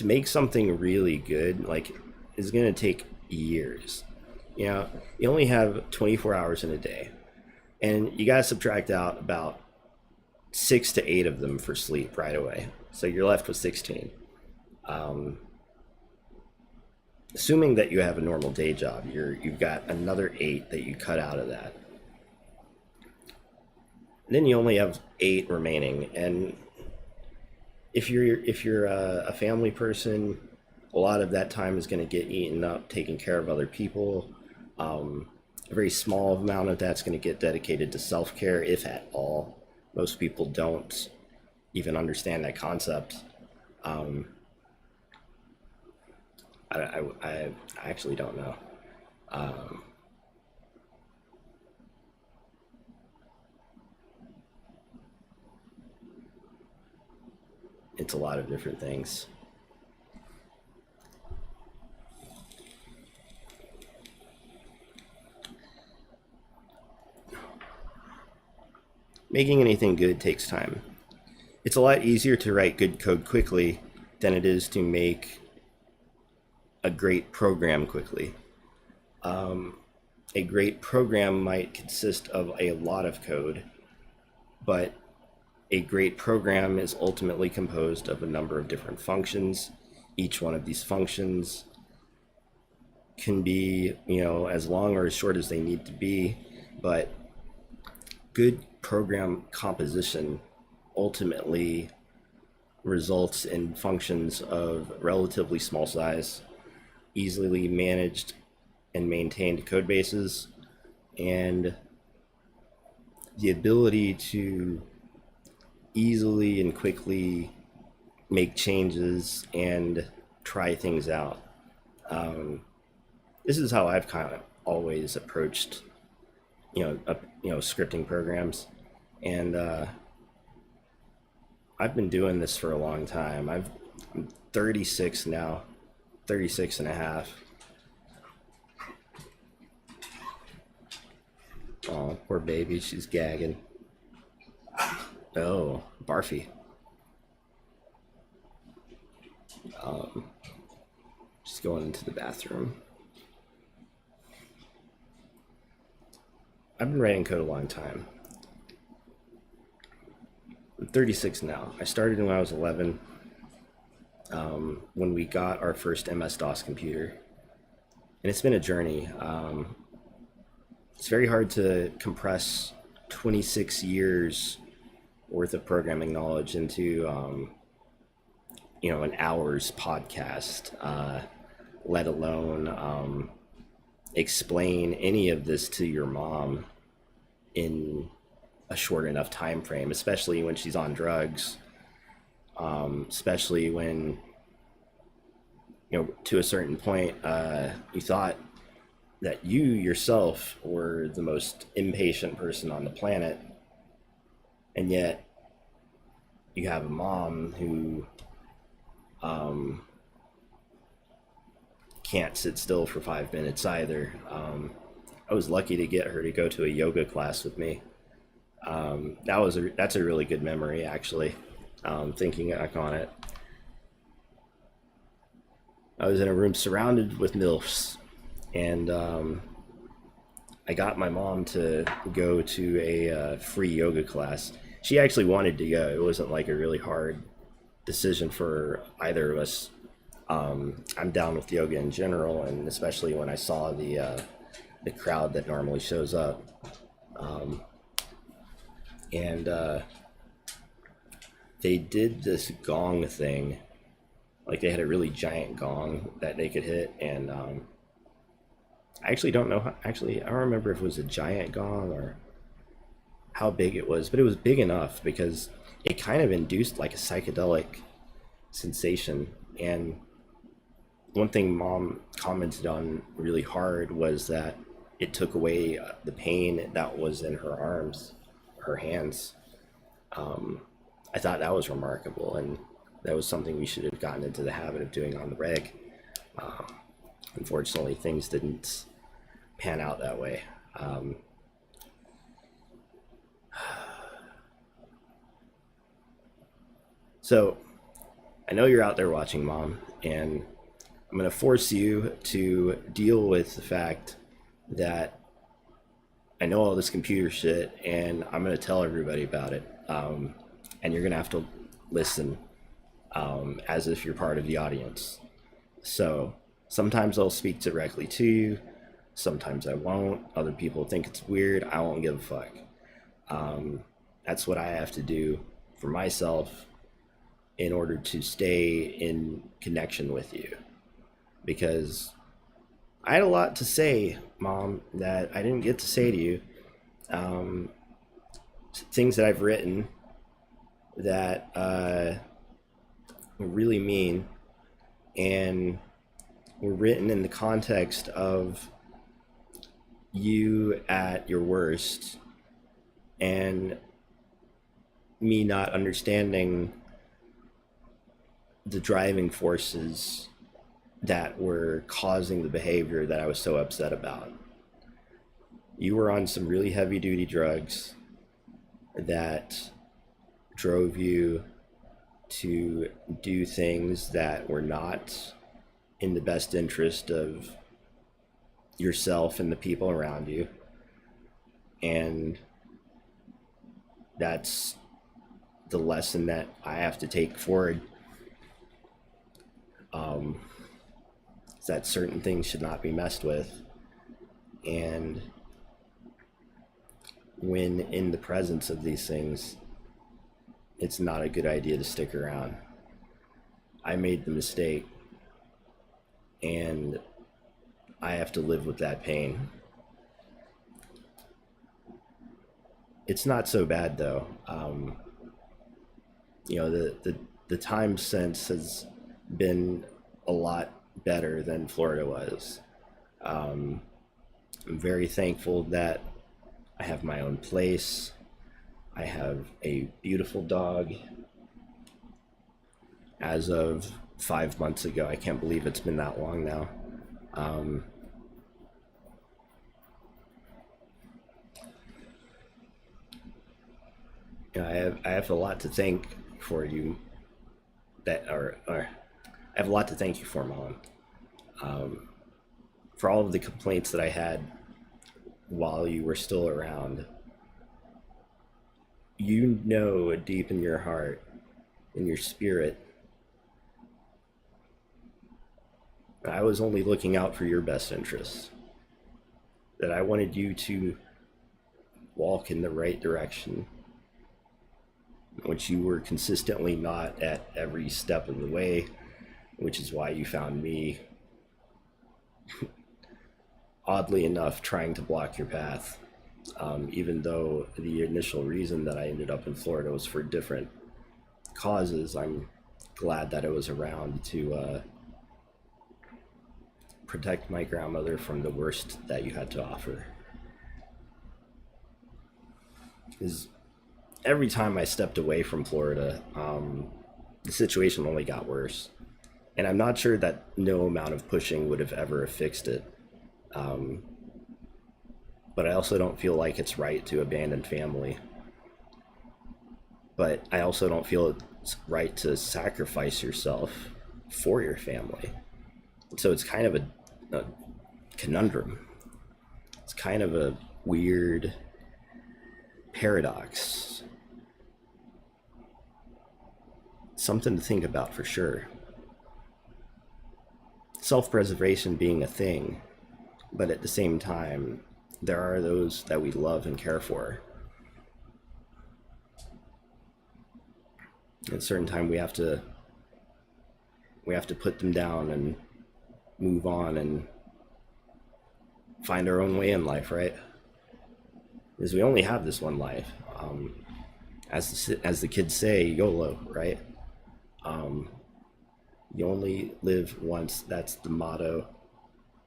make something really good, like, is going to take years. You know, you only have 24 hours in a day, and you got to subtract out about 6 to 8 of them for sleep right away. So you're left with 16. Assuming that you have a normal day job, you've got another 8 that you cut out of that. And then you only have 8 remaining, and if you're a family person, a lot of that time is going to get eaten up taking care of other people. A very small amount of that's going to get dedicated to self-care, if at all. Most people don't even understand that concept. I actually don't know. It's a lot of different things. Making anything good takes time. It's a lot easier to write good code quickly than it is to make a great program quickly. A great program might consist of a lot of code, but a great program is ultimately composed of a number of different functions, each one of these functions can be, as long or as short as they need to be, but good program composition ultimately results in functions of relatively small size, easily managed and maintained code bases, and the ability to easily and quickly make changes and try things out. This is how I've kind of always approached, scripting programs, and I've been doing this for a long time. I'm 36 now, 36 and a half. Oh, poor baby, she's gagging. Oh, barfy. Just going into the bathroom. I've been writing code a long time. I'm 36 now. I started when I was 11, when we got our first MS-DOS computer. And it's been a journey. It's very hard to compress 26 years worth of programming knowledge into, an hour's podcast, let alone explain any of this to your mom in a short enough time frame, especially when she's on drugs, especially when, to a certain point, you thought that you yourself were the most impatient person on the planet, and yet you have a mom who can't sit still for 5 minutes either. I was lucky to get her to go to a yoga class with me. That's a really good memory, actually. Thinking back on it, I was in a room surrounded with MILFs, and I got my mom to go to a free yoga class. She actually wanted to go. It wasn't like a really hard decision for either of us. I'm down with yoga in general, and especially when I saw the crowd that normally shows up. And they did this gong thing. Like, they had a really giant gong that they could hit, and I actually don't know I don't remember if it was a giant gong or how big it was, but it was big enough because it kind of induced like a psychedelic sensation. And one thing Mom commented on really hard was that it took away the pain that was in her arms, her hands. I thought that was remarkable, and that was something we should have gotten into the habit of doing on the reg. Unfortunately, things didn't pan out that way. So I know you're out there watching, Mom, and I'm going to force you to deal with the fact that I know all this computer shit, and I'm going to tell everybody about it. And you're going to have to listen as if you're part of the audience. So sometimes I'll speak directly to you. Sometimes I won't. Other people think it's weird. I won't give a fuck. That's what I have to do for myself in order to stay in connection with you. Because I had a lot to say, Mom, that I didn't get to say to you. Things that I've written that were really mean and were written in the context of you at your worst and me not understanding the driving forces that were causing the behavior that I was so upset about. You were on some really heavy duty drugs that drove you to do things that were not in the best interest of yourself and the people around you. And that's the lesson that I have to take forward is that certain things should not be messed with. And when in the presence of these things, it's not a good idea to stick around. I made the mistake, and I have to live with that pain. It's not so bad though. The time since has been a lot better than Florida was. I'm very thankful that I have my own place. I have a beautiful dog. As of 5 months ago, I can't believe it's been that long now. Um, I have a lot to thank for you or I have a lot to thank you for, Mom. For all of the complaints that I had while you were still around. You know deep in your heart, in your spirit, I was only looking out for your best interests. That I wanted you to walk in the right direction, which you were consistently not at every step of the way, which is why you found me, oddly enough, trying to block your path. Even though the initial reason that I ended up in Florida was for different causes, I'm glad that I was around to protect my grandmother from the worst that you had to offer. Because every time I stepped away from Florida, the situation only got worse. And I'm not sure that no amount of pushing would have ever fixed it. But I also don't feel like it's right to abandon family. But I also don't feel it's right to sacrifice yourself for your family. So it's kind of a conundrum. It's kind of a weird paradox. Something to think about for sure. Self-preservation being a thing, but at the same time, there are those that we love and care for. At a certain time, we have to put them down and move on and find our own way in life, right? Because we only have this one life. As the kids say, YOLO, right? You only live once. That's the motto,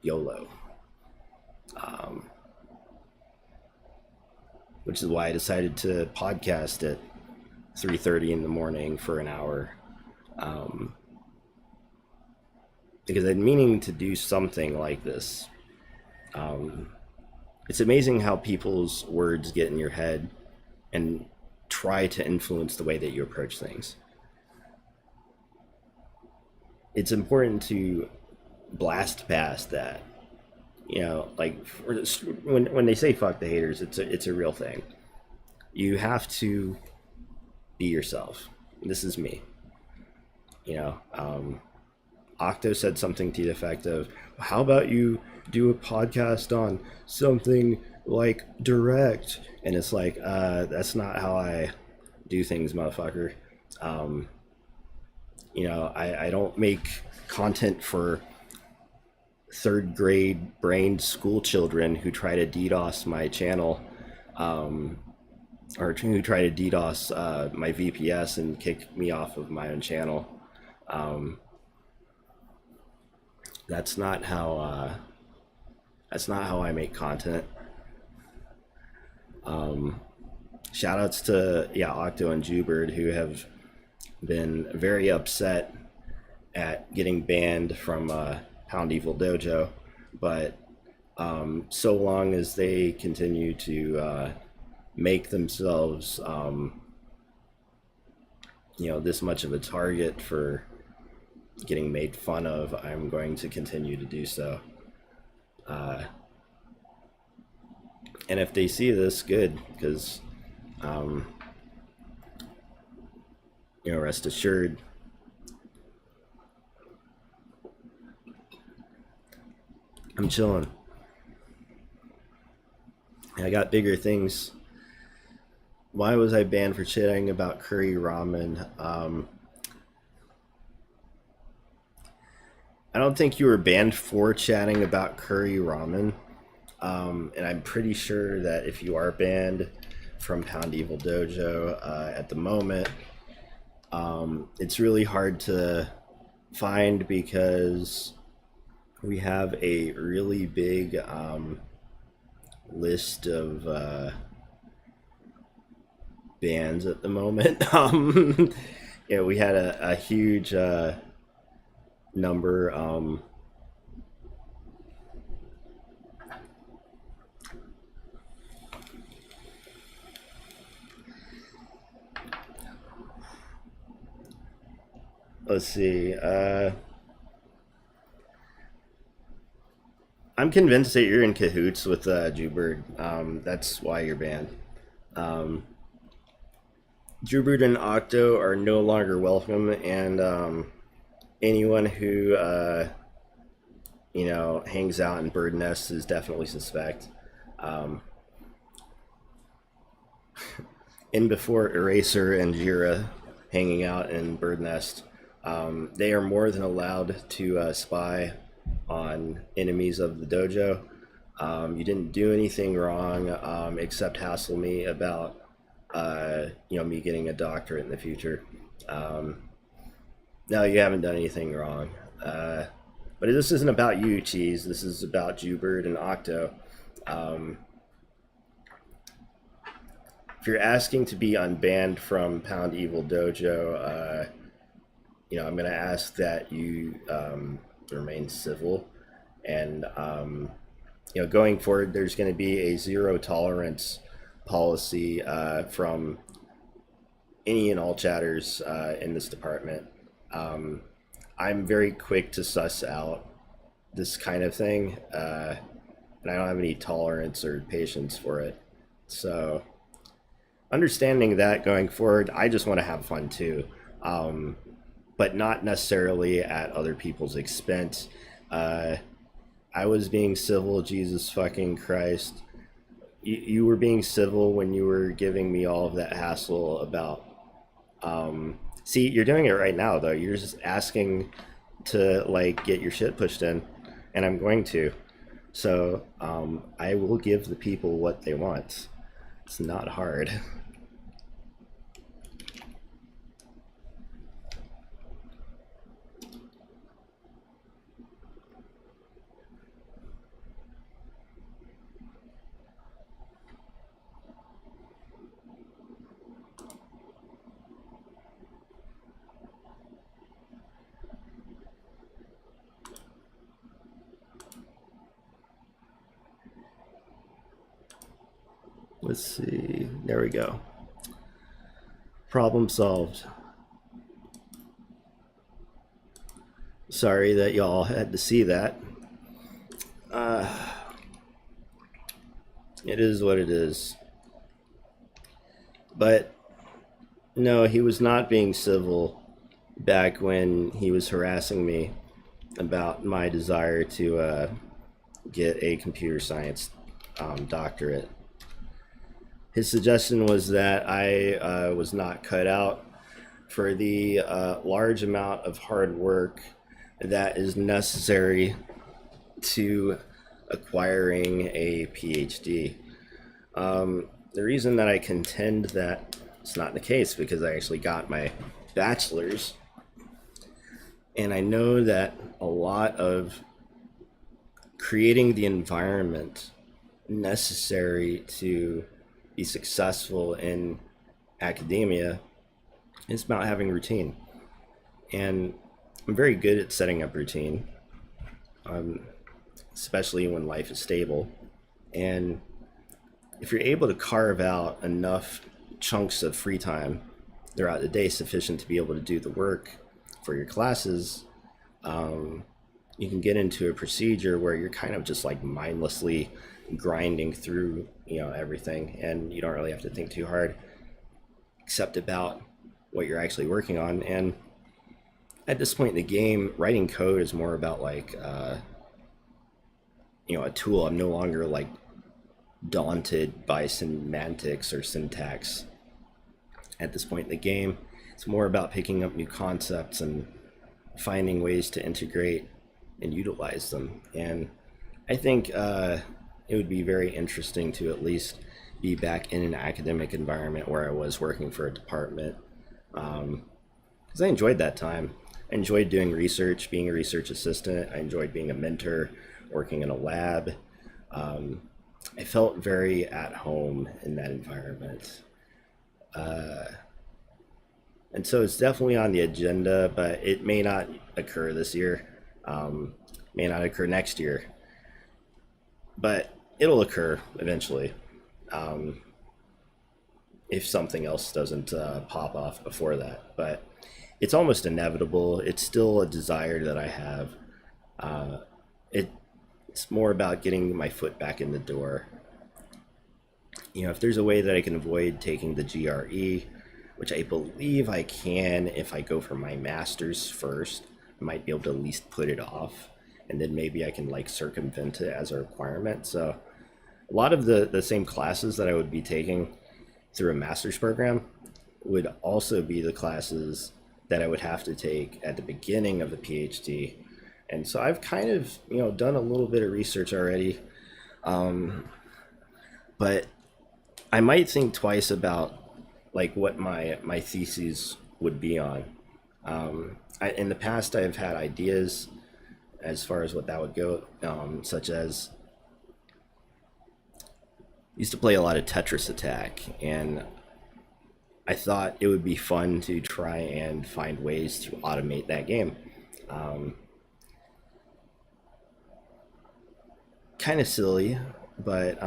YOLO. Which is why I decided to podcast at 3:30 in the morning for an hour. Because I'd meaning to do something like this. It's amazing how people's words get in your head and try to influence the way that you approach things. It's important to blast past that. Like when they say "fuck the haters," it's a real thing. You have to be yourself. This is me. Octo said something to the effect of, "How about you do a podcast on something like direct?" And it's like, that's not how I do things, motherfucker. I don't make content for third grade brained school children who try to DDoS my channel, or who try to DDoS my VPS and kick me off of my own channel. That's not how I make content. Shout outs to Octo and Jubird, who have been very upset at getting banned from Pound Evildojo, but so long as they continue to make themselves this much of a target for getting made fun of, I'm going to continue to do so. And if they see this, good, because rest assured, I'm chilling. I got bigger things. Why was I banned for chatting about curry ramen? I don't think you were banned for chatting about curry ramen. And I'm pretty sure that if you are banned from Pound Evil Dojo at the moment, it's really hard to find because we have a really big list of bans at the moment. We had a huge number. Let's see. I'm convinced that you're in cahoots with Jewbird. That's why you're banned. Um, Jewbird and Octo are no longer welcome, and anyone who hangs out in bird nests is definitely suspect. Um, in before Eraser and Jira hanging out in bird nest, they are more than allowed to spy on enemies of the dojo. You didn't do anything wrong except hassle me about me getting a doctorate in the future. Um, no, you haven't done anything wrong. But this isn't about you, Cheese. This is about Jewbird and Octo. Um, if you're asking to be unbanned from Pound Evil Dojo, I'm going to ask that you remain civil. And, going forward, there's going to be a zero tolerance policy from any and all chatters in this department. I'm very quick to suss out this kind of thing, and I don't have any tolerance or patience for it. So, understanding that going forward, I just want to have fun too, but not necessarily at other people's expense. Uh, I was being civil, Jesus fucking Christ. You were being civil when you were giving me all of that hassle about. See, you're doing it right now, though. You're just asking to get your shit pushed in, and I'm going to. So I will give the people what they want. It's not hard. Let's see. There we go. Problem solved. Sorry that y'all had to see that. It is what it is. But no, he was not being civil back when he was harassing me about my desire to get a computer science doctorate. His suggestion was that I was not cut out for the large amount of hard work that is necessary to acquiring a PhD. The reason that I contend that it's not the case because I actually got my bachelor's, and I know that a lot of creating the environment necessary to be successful in academia is about having routine. And I'm very good at setting up routine, especially when life is stable. And if you're able to carve out enough chunks of free time throughout the day sufficient to be able to do the work for your classes, you can get into a procedure where you're kind of just mindlessly grinding through everything, and you don't really have to think too hard except about what you're actually working on. And at this point in the game, writing code is more about a tool. I'm no longer like daunted by semantics or syntax at this point in the game. It's more about picking up new concepts and finding ways to integrate and utilize them. And I think it would be very interesting to at least be back in an academic environment where I was working for a department, because I enjoyed that time. I enjoyed doing research, being a research assistant. I enjoyed being a mentor, working in a lab. Um, I felt very at home in that environment. Uh, and so it's definitely on the agenda, but it may not occur this year, um, may not occur next year, but it'll occur eventually, um, if something else doesn't pop off before that. But it's almost inevitable. It's still a desire that I have. Uh, it, it's more about getting my foot back in the door. If there's a way that I can avoid taking the GRE, which I believe I can if I go for my master's first, I might be able to at least put it off, and then maybe I can like circumvent it as a requirement. So a lot of the same classes that I would be taking through a master's program would also be the classes that I would have to take at the beginning of the PhD. And so I've kind of, done a little bit of research already, um, but I might think twice about like what my theses would be on. In the past, I've had ideas as far as what that would go, such as used to play a lot of Tetris Attack, and I thought it would be fun to try and find ways to automate that game. Um, Kind of silly, but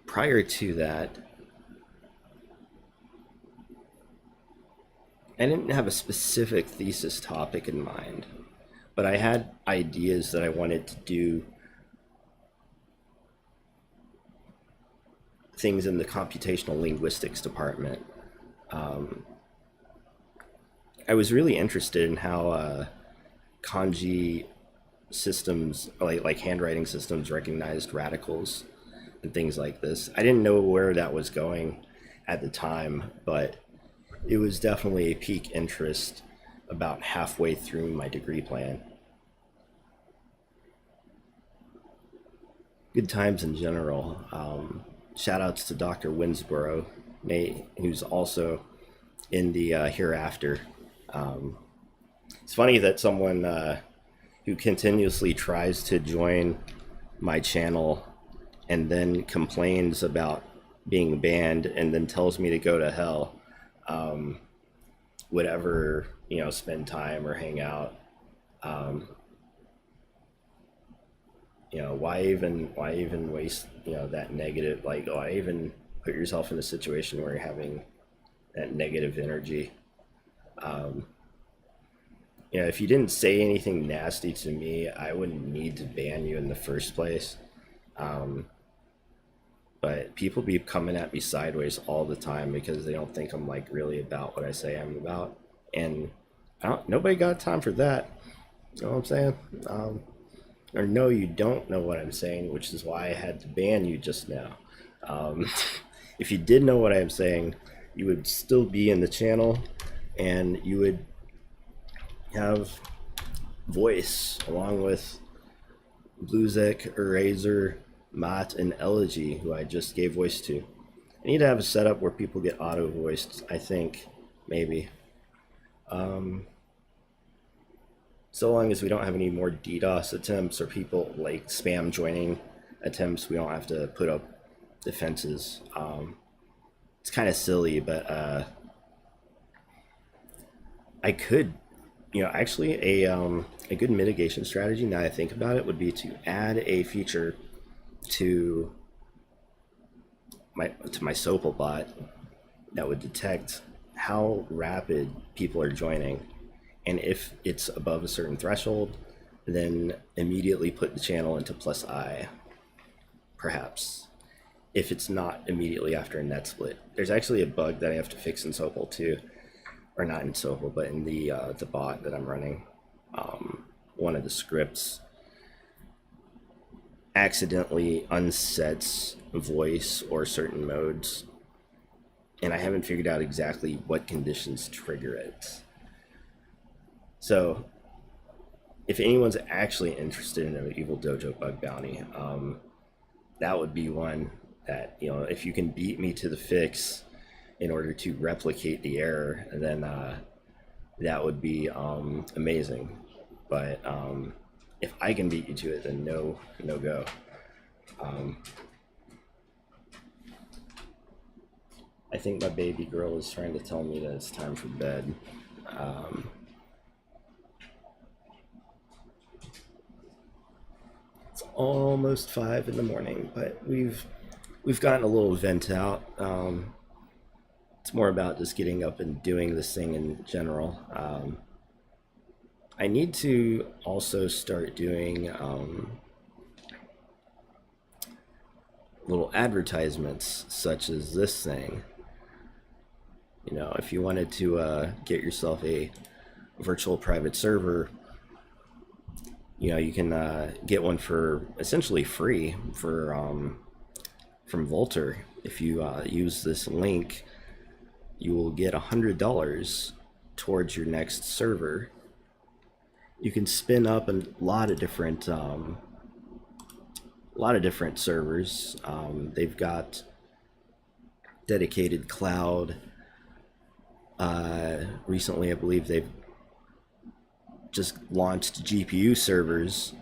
prior to that, I didn't have a specific thesis topic in mind, but I had ideas that I wanted to do things in the computational linguistics department. Um, I was really interested in how kanji systems, like handwriting systems, recognized radicals and things like this. I didn't know where that was going at the time, but it was definitely a peak interest about halfway through my degree plan. Good times in general. Shout outs to Dr. Winsborough, Nate, who's also in the hereafter. Um, it's funny that someone who continuously tries to join my channel and then complains about being banned and then tells me to go to hell, um, would ever, spend time or hang out. Um, why even waste, that negative, like, why even put yourself in a situation where you're having that negative energy? Um, if you didn't say anything nasty to me, I wouldn't need to ban you in the first place. Um, but people be coming at me sideways all the time because they don't think I'm like really about what I say I'm about, and nobody got time for that. You know what I'm saying? Or no, you don't know what I'm saying, which is why I had to ban you just now. Um, if you did know what I'm saying, you would still be in the channel, and you would have voice along with Bluzek, Eraser, Mott, and Elegy, who I just gave voice to. I need to have a setup where people get auto voiced, I think, maybe. Um, so long as we don't have any more DDoS attempts or people like spam joining attempts, we don't have to put up defenses. It's kind of silly, but I could, actually a good mitigation strategy, now that I think about it, would be to add a feature to my Sopal bot that would detect how rapid people are joining, and if it's above a certain threshold, then immediately put the channel into +I, perhaps. If it's not immediately after a net split, there's actually a bug that I have to fix in Sopal too, or not in Sopal, but in the bot that I'm running. one of the scripts accidentally unsets voice or certain modes, and I haven't figured out exactly what conditions trigger it. So if anyone's actually interested in an Evildojo bug bounty, that would be one that, if you can beat me to the fix in order to replicate the error, then that would be amazing. But if I can beat you to it, then no go. I think my baby girl is trying to tell me that it's time for bed. It's almost 5 in the morning, but we've gotten a little vent out. It's more about just getting up and doing this thing in general. I need to also start doing little advertisements such as this thing. If you wanted to get yourself a virtual private server, you can get one for essentially free from Vultr. If you use this link, you will get $100 towards your next server. You can spin up a lot of different servers. They've got dedicated cloud. Recently, I believe they've just launched GPU servers.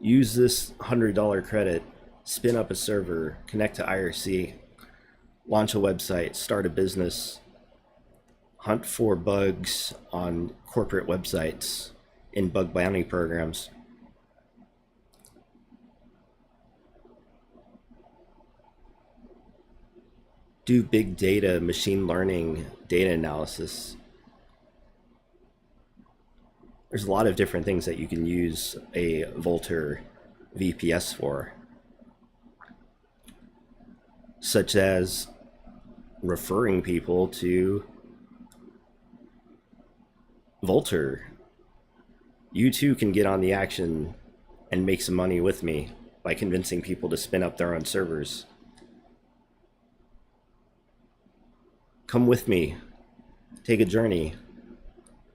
Use this $100 credit, spin up a server, connect to IRC, launch a website, start a business, hunt for bugs on corporate websites in bug bounty programs. Do big data, machine learning, data analysis. There's a lot of different things that you can use a Vultr VPS for, such as referring people to Vultr. You too can get on the action and make some money with me by convincing people to spin up their own servers. Come with me, take a journey,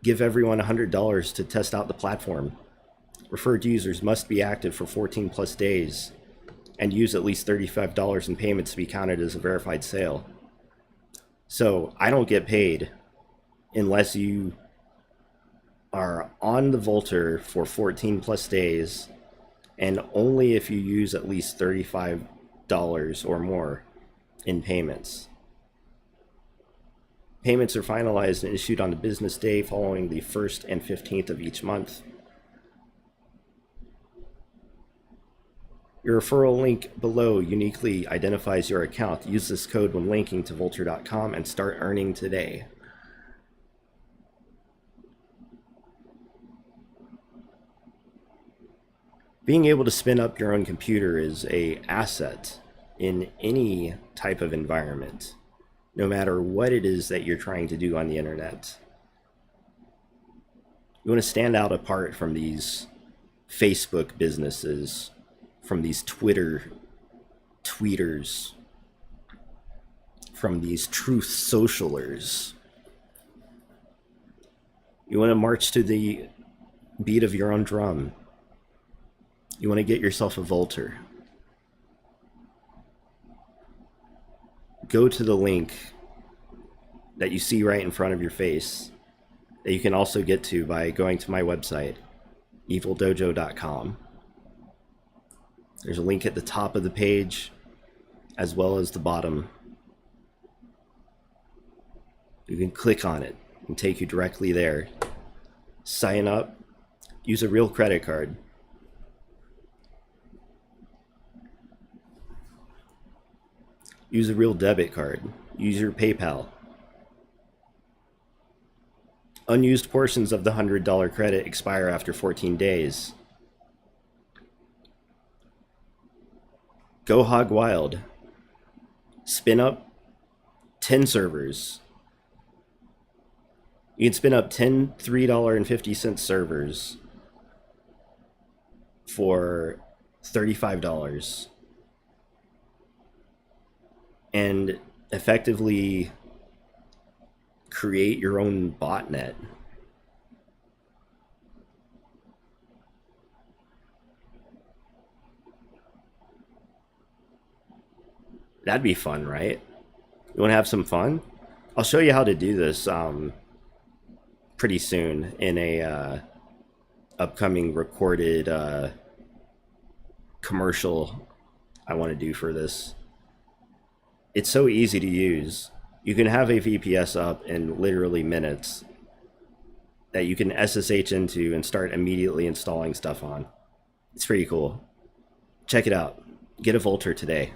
give everyone $100 to test out the platform. Referred users must be active for 14 plus days and use at least $35 in payments to be counted as a verified sale. So I don't get paid unless you are on the Vultr for 14 plus days, and only if you use at least $35 or more in payments. Payments are finalized and issued on the business day following the 1st and 15th of each month. Your referral link below uniquely identifies your account. Use this code when linking to Vultr.com and start earning today. Being able to spin up your own computer is an asset in any type of environment, no matter what it is that you're trying to do on the internet. You want to stand out apart from these Facebook businesses, from these tweeters, from these truth socialers. You want to march to the beat of your own drum. You want to get yourself a Vultr. Go to the link that you see right in front of your face, that you can also get to by going to my website, evildojo.com. There's a link at the top of the page as well as the bottom. You can click on it and take you directly there. Sign up, use a real credit card. Use a real debit card. Use your PayPal. Unused portions of the $100 credit expire after 14 days. Go hog wild. Spin up 10 servers. You can spin up 10 $3.50 servers for $35 and effectively create your own botnet. That'd be fun, right? You want to have some fun? I'll show you how to do this pretty soon in a upcoming recorded commercial I want to do for this. It's so easy to use. You can have a VPS up in literally minutes that you can SSH into and start immediately installing stuff on. It's pretty cool. Check it out. Get a Volter today.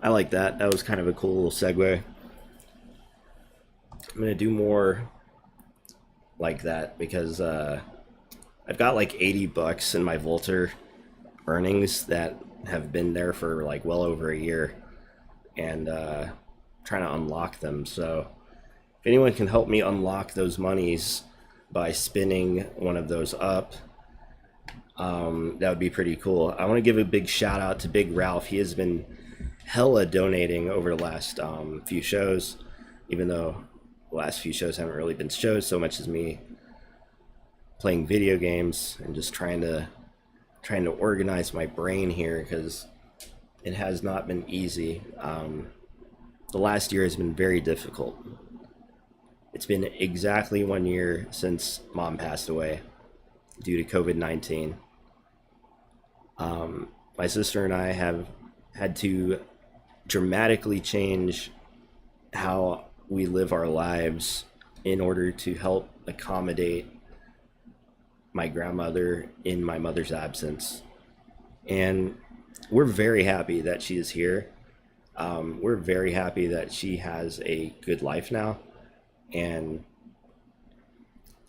I like that. That was kind of a cool little segue. I'm gonna do more like that because I've got like $80 in my Volter earnings that have been there for like well over a year, and trying to unlock them. So if anyone can help me unlock those monies by spinning one of those up, that would be pretty cool. I want to give a big shout out to Big Ralph. He has been hella donating over the last few shows, even though the last few shows haven't really been shows so much as me playing video games and just trying to organize my brain here, because it has not been easy. The last year has been very difficult. It's been exactly 1 year since Mom passed away due to COVID-19. My sister and I have had to dramatically change how we live our lives in order to help accommodate my grandmother in my mother's absence. And we're very happy that she is here. We're very happy that she has a good life now. And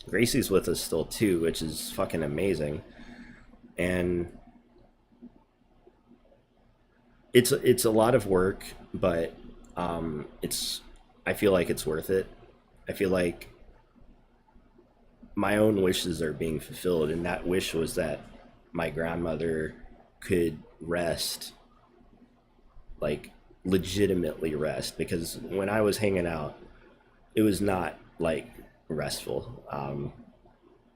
Gracie's with us still too, which is fucking amazing. And it's a lot of work, but I feel like it's worth it. I feel like my own wishes are being fulfilled, and that wish was that my grandmother could rest, like legitimately rest, because when I was hanging out, it was not like restful.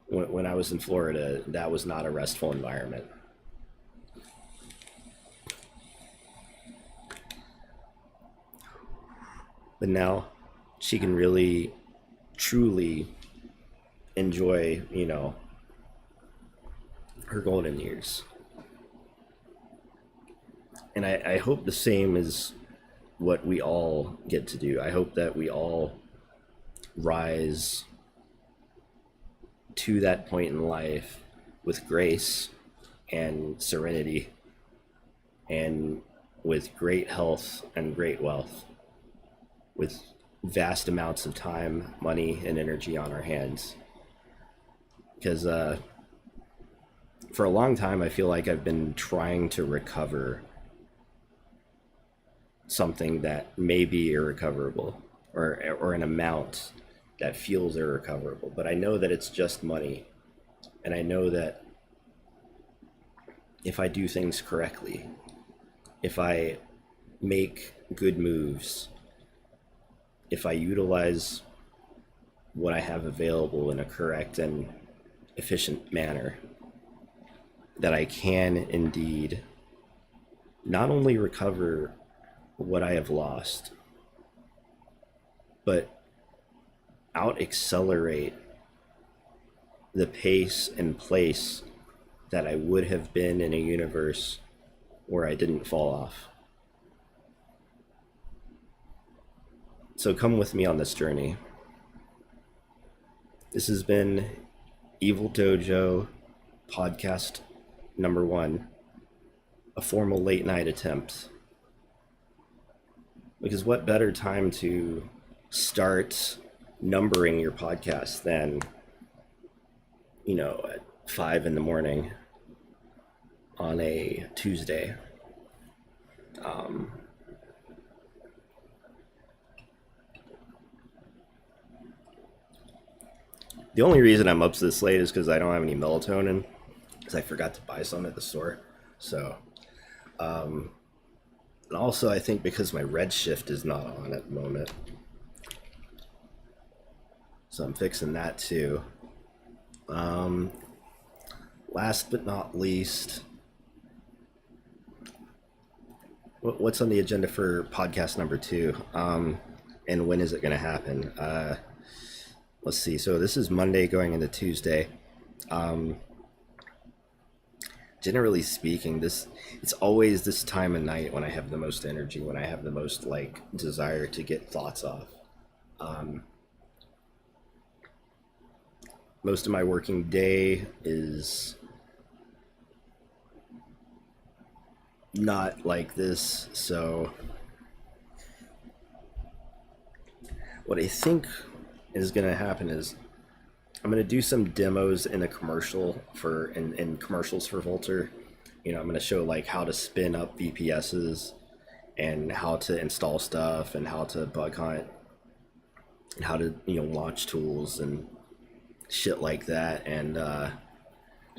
When I was in Florida, that was not a restful environment. But now she can really, truly enjoy, her golden years. And I hope the same is what we all get to do. I hope that we all rise to that point in life with grace and serenity and with great health and great wealth, with vast amounts of time, money, and energy on our hands. Because for a long time, I feel like I've been trying to recover something that may be irrecoverable, or an amount that feels irrecoverable. But I know that it's just money. And I know that if I do things correctly, if I make good moves, if I utilize what I have available in a correct and efficient manner, that I can indeed not only recover what I have lost, but out accelerate the pace and place that I would have been in a universe where I didn't fall off. So come with me on this journey. This has been Evildojo podcast number 1, a formal late night attempt. Because what better time to start numbering your podcast than, at 5 in the morning on a Tuesday. The only reason I'm up this late is because I don't have any melatonin, because I forgot to buy some at the store. So, and also I think because my red shift is not on at the moment. So I'm fixing that too. Last but not least, what's on the agenda for podcast number 2? And when is it going to happen? Let's see. So this is Monday going into Tuesday. Generally speaking, it's always this time of night when I have the most energy, when I have the most desire to get thoughts off. Most of my working day is not like this, so what I think is going to happen is I'm going to do some demos in a commercial in commercials for Volter. I'm going to show how to spin up VPSs and how to install stuff and how to bug hunt and how to launch tools and shit like that, and to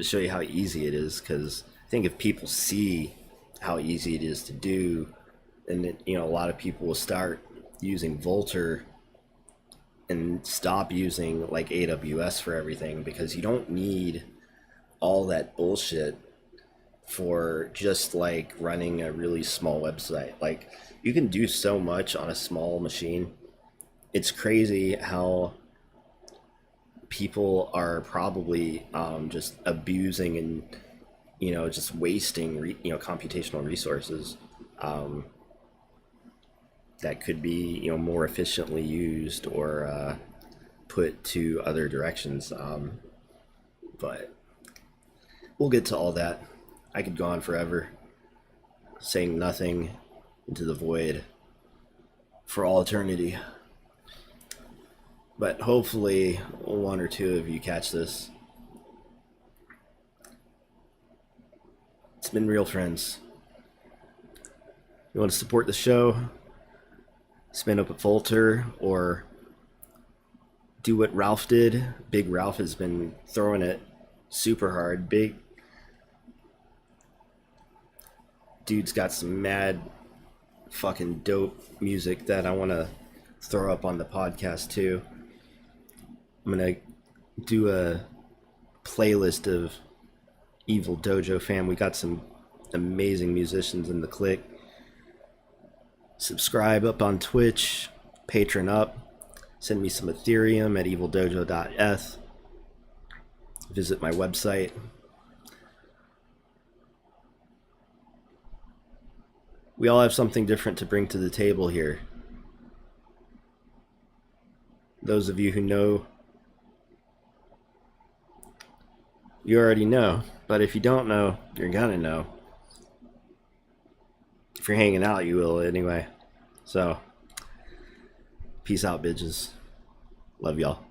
show you how easy it is, because I think if people see how easy it is to do, then a lot of people will start using Volter and stop using AWS for everything, because you don't need all that bullshit for just running a really small website. You can do so much on a small machine. It's crazy how people are probably just abusing and just wasting computational resources that could be more efficiently used or put to other directions, but we'll get to all that. I could go on forever saying nothing into the void for all eternity. But hopefully one or two of you catch this. It's been real, friends. You want to support the show? Spin up a Volter or do what Ralph did. Big Ralph has been throwing it super hard. Big dude's got some mad fucking dope music that I want to throw up on the podcast too. I'm gonna do a playlist of Evildojo fam. We got some amazing musicians in the clique. Subscribe up on Twitch, patron up, send me some Ethereum at evildojo.eth. Visit my website. We all have something different to bring to the table here. Those of you who know, you already know, but if you don't know, you're gonna know. If you're hanging out, you will anyway. So, peace out, bitches. Love y'all.